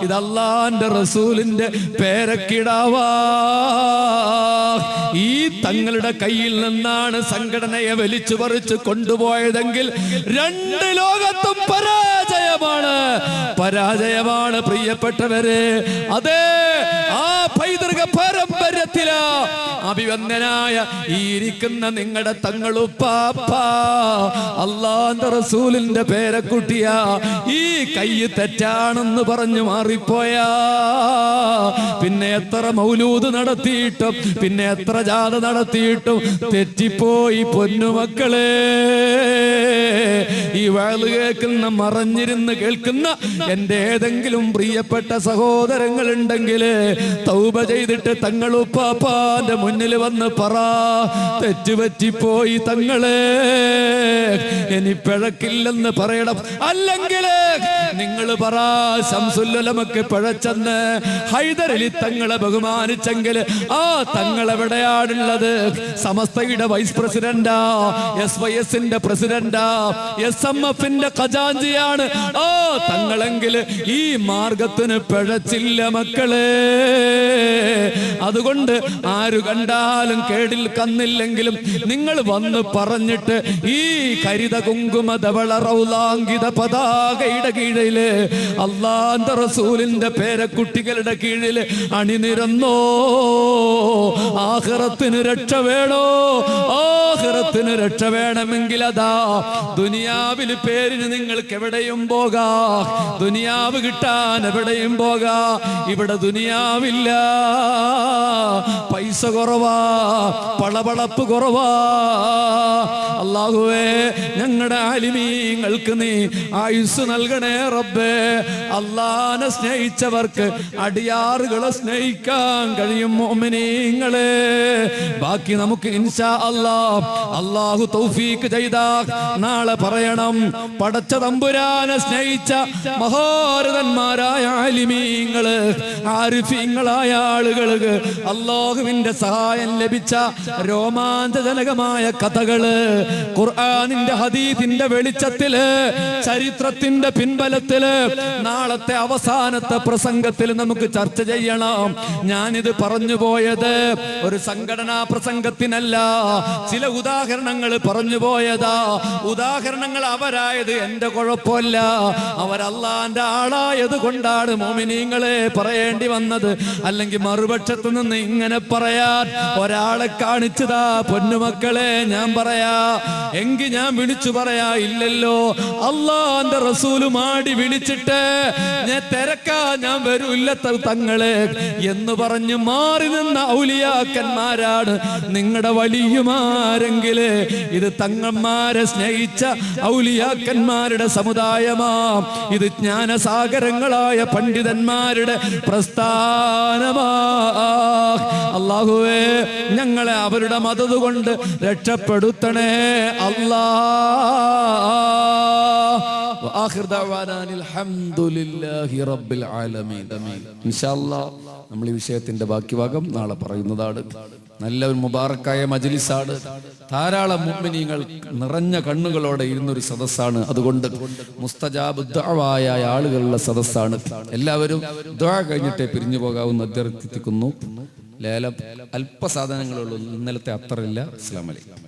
A: ഇത് അല്ലാഹുവിന്റെ റസൂലിന്റെ പേരക്കിടാവാ. ഈ തങ്ങളുടെ കയ്യിൽ നിന്നാണ് സംഘടനയെ വലിച്ചു പറിച്ച് കൊണ്ടുപോയതെങ്കിൽ രണ്ട് ലോകത്തും പരാജയമാണ് പ്രിയപ്പെട്ടവരെ. അതെ, ആ പൈതൃക പാരമ്പര്യത്തിലാ അഭിവന്ദനായ ഈ ഇരിക്കുന്ന നിങ്ങളുടെ തങ്ങളുപ്പാപ്പ അല്ലാഹുവിന്റെ റസൂലിന്റെ പേരക്കുട്ടിയാ. ഈ കൈ തെറ്റാണെന്ന് പറഞ്ഞു മാറിപ്പോയാ പിന്നെ എത്ര മൗലൂദ് നടത്തിയിട്ടും പിന്നെ എത്ര ജാഥ നടത്തിയിട്ടും തെറ്റിപ്പോയി പൊന്നുമക്കളെ. ഈ വാള് കേൾക്കുന്ന മറഞ്ഞിരുന്ന് കേൾക്കുന്ന എന്റെ ഏതെങ്കിലും പ്രിയപ്പെട്ട സഹോദരങ്ങൾ ഉണ്ടെങ്കിൽ തൗബ ചെയ്തിട്ട് തങ്ങളുപ്പാപ്പാന്റെ മുന്നിൽ വന്ന് പറ, തെറ്റുപറ്റിപ്പോയി തങ്ങളെ, ഇനി പിഴക്കില്ലെന്ന് പറയണം. അല്ലെങ്കിൽ നിങ്ങൾ പറ, ശംസുല്ലമക്ക് പിഴച്ചെന്ന് ഹൈദരലി തങ്ങളെ ബഹുമാനിച്ചെങ്കിൽ ആ തങ്ങൾ എവിടെയാണുള്ളത്? സമസ്തയുടെ വൈസ് പ്രസിഡന്റാ, SYSന്റെ പ്രസിഡന്റാ, SMFന്റെ ഖജാൻജിയാണ് ആ തങ്ങളെങ്കിൽ ഈ മാർഗത്തിന് പിഴച്ചില്ല മക്കളെ. അതുകൊണ്ട് ആര് കണ്ടാലും കേടിൽ കന്നില്ലെങ്കിലും നിങ്ങൾ വന്ന് പറഞ്ഞിട്ട് ഈ കരിത കുങ്കുമ ധവള റൗലാങ്കിത പതാകയുടെ കീഴില് അല്ലാഹുവിന്റെ റസൂലിന്റെ പേരക്കുട്ടികളുടെ കീഴില് അണിനിരന്നോ. ആഖിറത്തിന് രക്ഷ വേണോ? ആഖിറത്തിന് രക്ഷ വേണമെങ്കിൽ അതാ ദുനിയാവിൽ പേരിന് നിങ്ങൾക്ക് എവിടെയും പോകാം, ദുനിയാവ് കിട്ടാൻ എവിടെയും പോകാം. ഇവിടെ ദുനിയാവില്ല, പൈസ കുറവാ, പളപളപ്പ് കുറവാ. അല്ലാഹുവേ, ഞങ്ങളുടെ ആലിമീങ്ങൾക്ക് നീ ആയുസ് നൽകണേ റബ്ബേ. അല്ലാഹുവിനെ സ്നേഹിച്ചവർക്ക് അടിയാറുകളെ സ്നേഹിക്കാൻ കഴിയും മുഅ്മിനീങ്ങളെ. ബാക്കി നമുക്ക് ഇൻഷാ അല്ലാഹു തൗഫീഖ് ചെയ്താ നാളെ പറയണം. പടച്ച തമ്പുരാനെ സ്നേഹിച്ച മഹാരഥന്മാരായ ആലിമീങ്ങള്, ആരിഫീങ്ങളായ ആളുകൾക്ക് അല്ലാഹുവിന്റെ സഹായം ലഭിച്ച രോമാഞ്ചജനകമായ കഥകള് ഖുർആനിന്റെ ഹദീസിന്റെ വെളിച്ചത്തില് ചരിത്രത്തിന്റെ പിൻബലത്തില് നാളത്തെ അവസാനത്തെ പ്രസംഗത്തിൽ നമുക്ക് ചർച്ച ചെയ്യണം. ഞാനിത് പറഞ്ഞു പോയത് ഒരു സംഘടനാ പ്രസംഗത്തിനല്ല, ചില ഉദാഹരണങ്ങൾ പറഞ്ഞു പോയതാ. ഉദാഹരണങ്ങൾ അവരായത് എന്റെ കുഴപ്പമല്ല, അവരല്ലാന്റെ ആളായത് കൊണ്ടാണ് മോമിനീങ്ങളെ പറയേണ്ടി വന്നത്. അല്ലെങ്കിൽ മറുപക്ഷത്ത് നിന്ന് ഇങ്ങനെ പറയാൻ ഒരാളെ കാണിച്ചതാ പൊന്നുമക്കളെ ഞാൻ പറയാ എങ്കിൽ ഞാൻ വിളിച്ചു പറയാ ഇല്ലല്ലോ. അല്ലാഹുവിന്റെ റസൂല് മാടി വിളിച്ചിട്ട് ഞാൻ തിരക്കാ, ഞാൻ വരൂല്ല തങ്ങളെ എന്ന് പറഞ്ഞു മാറി നിന്ന ഔലിയാക്കന്മാരാണ് നിങ്ങളുടെ വലിയുമാരെങ്കില്. ഇത് തങ്ങന്മാരെ സ്നേഹിച്ച ഔലിയാക്കന്മാരുടെ സമുദായമാ. ഇത് ജ്ഞാനസാഗരങ്ങളായ പണ്ഡിതന്മാരുടെ പ്രസ്ഥാനമാ. അല്ലാഹുവേ, ഞങ്ങളെ അവരുടെ മദദ് കൊണ്ട് രക്ഷപ്പെടുത്തണേ അല്ലാ. വആഖിർ ദഅവാനാ അൽഹംദുലില്ലാഹി റബ്ബിൽ ആലമീൻ. ഇൻഷാ അല്ലാഹ് നമ്മൾ ഈ വിഷയത്തിന്റെ ബാക്കി ഭാഗം നാളെ പറയുന്നതാണ്. നല്ല ഒരു മുബാറക്കായ മജ്ലിസാണ്. ധാരാളം മുഅ്മിനീങ്ങൾ നിറഞ്ഞ കണ്ണുകളോടെ ഇരുന്നൊരു സദസ്സാണ്. അതുകൊണ്ട് മുസ്തജാബ് ദുആവായ ആളുകളുടെ സദസ്സാണ്. എല്ലാവരും ദുആ കഴിഞ്ഞിട്ടേ പിരിഞ്ഞു പോകാവുന്ന അഭ്യർത്ഥിക്കുന്നു. ലേലം അല്പസാധനങ്ങളുള്ളൂ, ഇന്നലത്തെ അത്രയില്ല. അസ്സലാമു അലൈക്കും.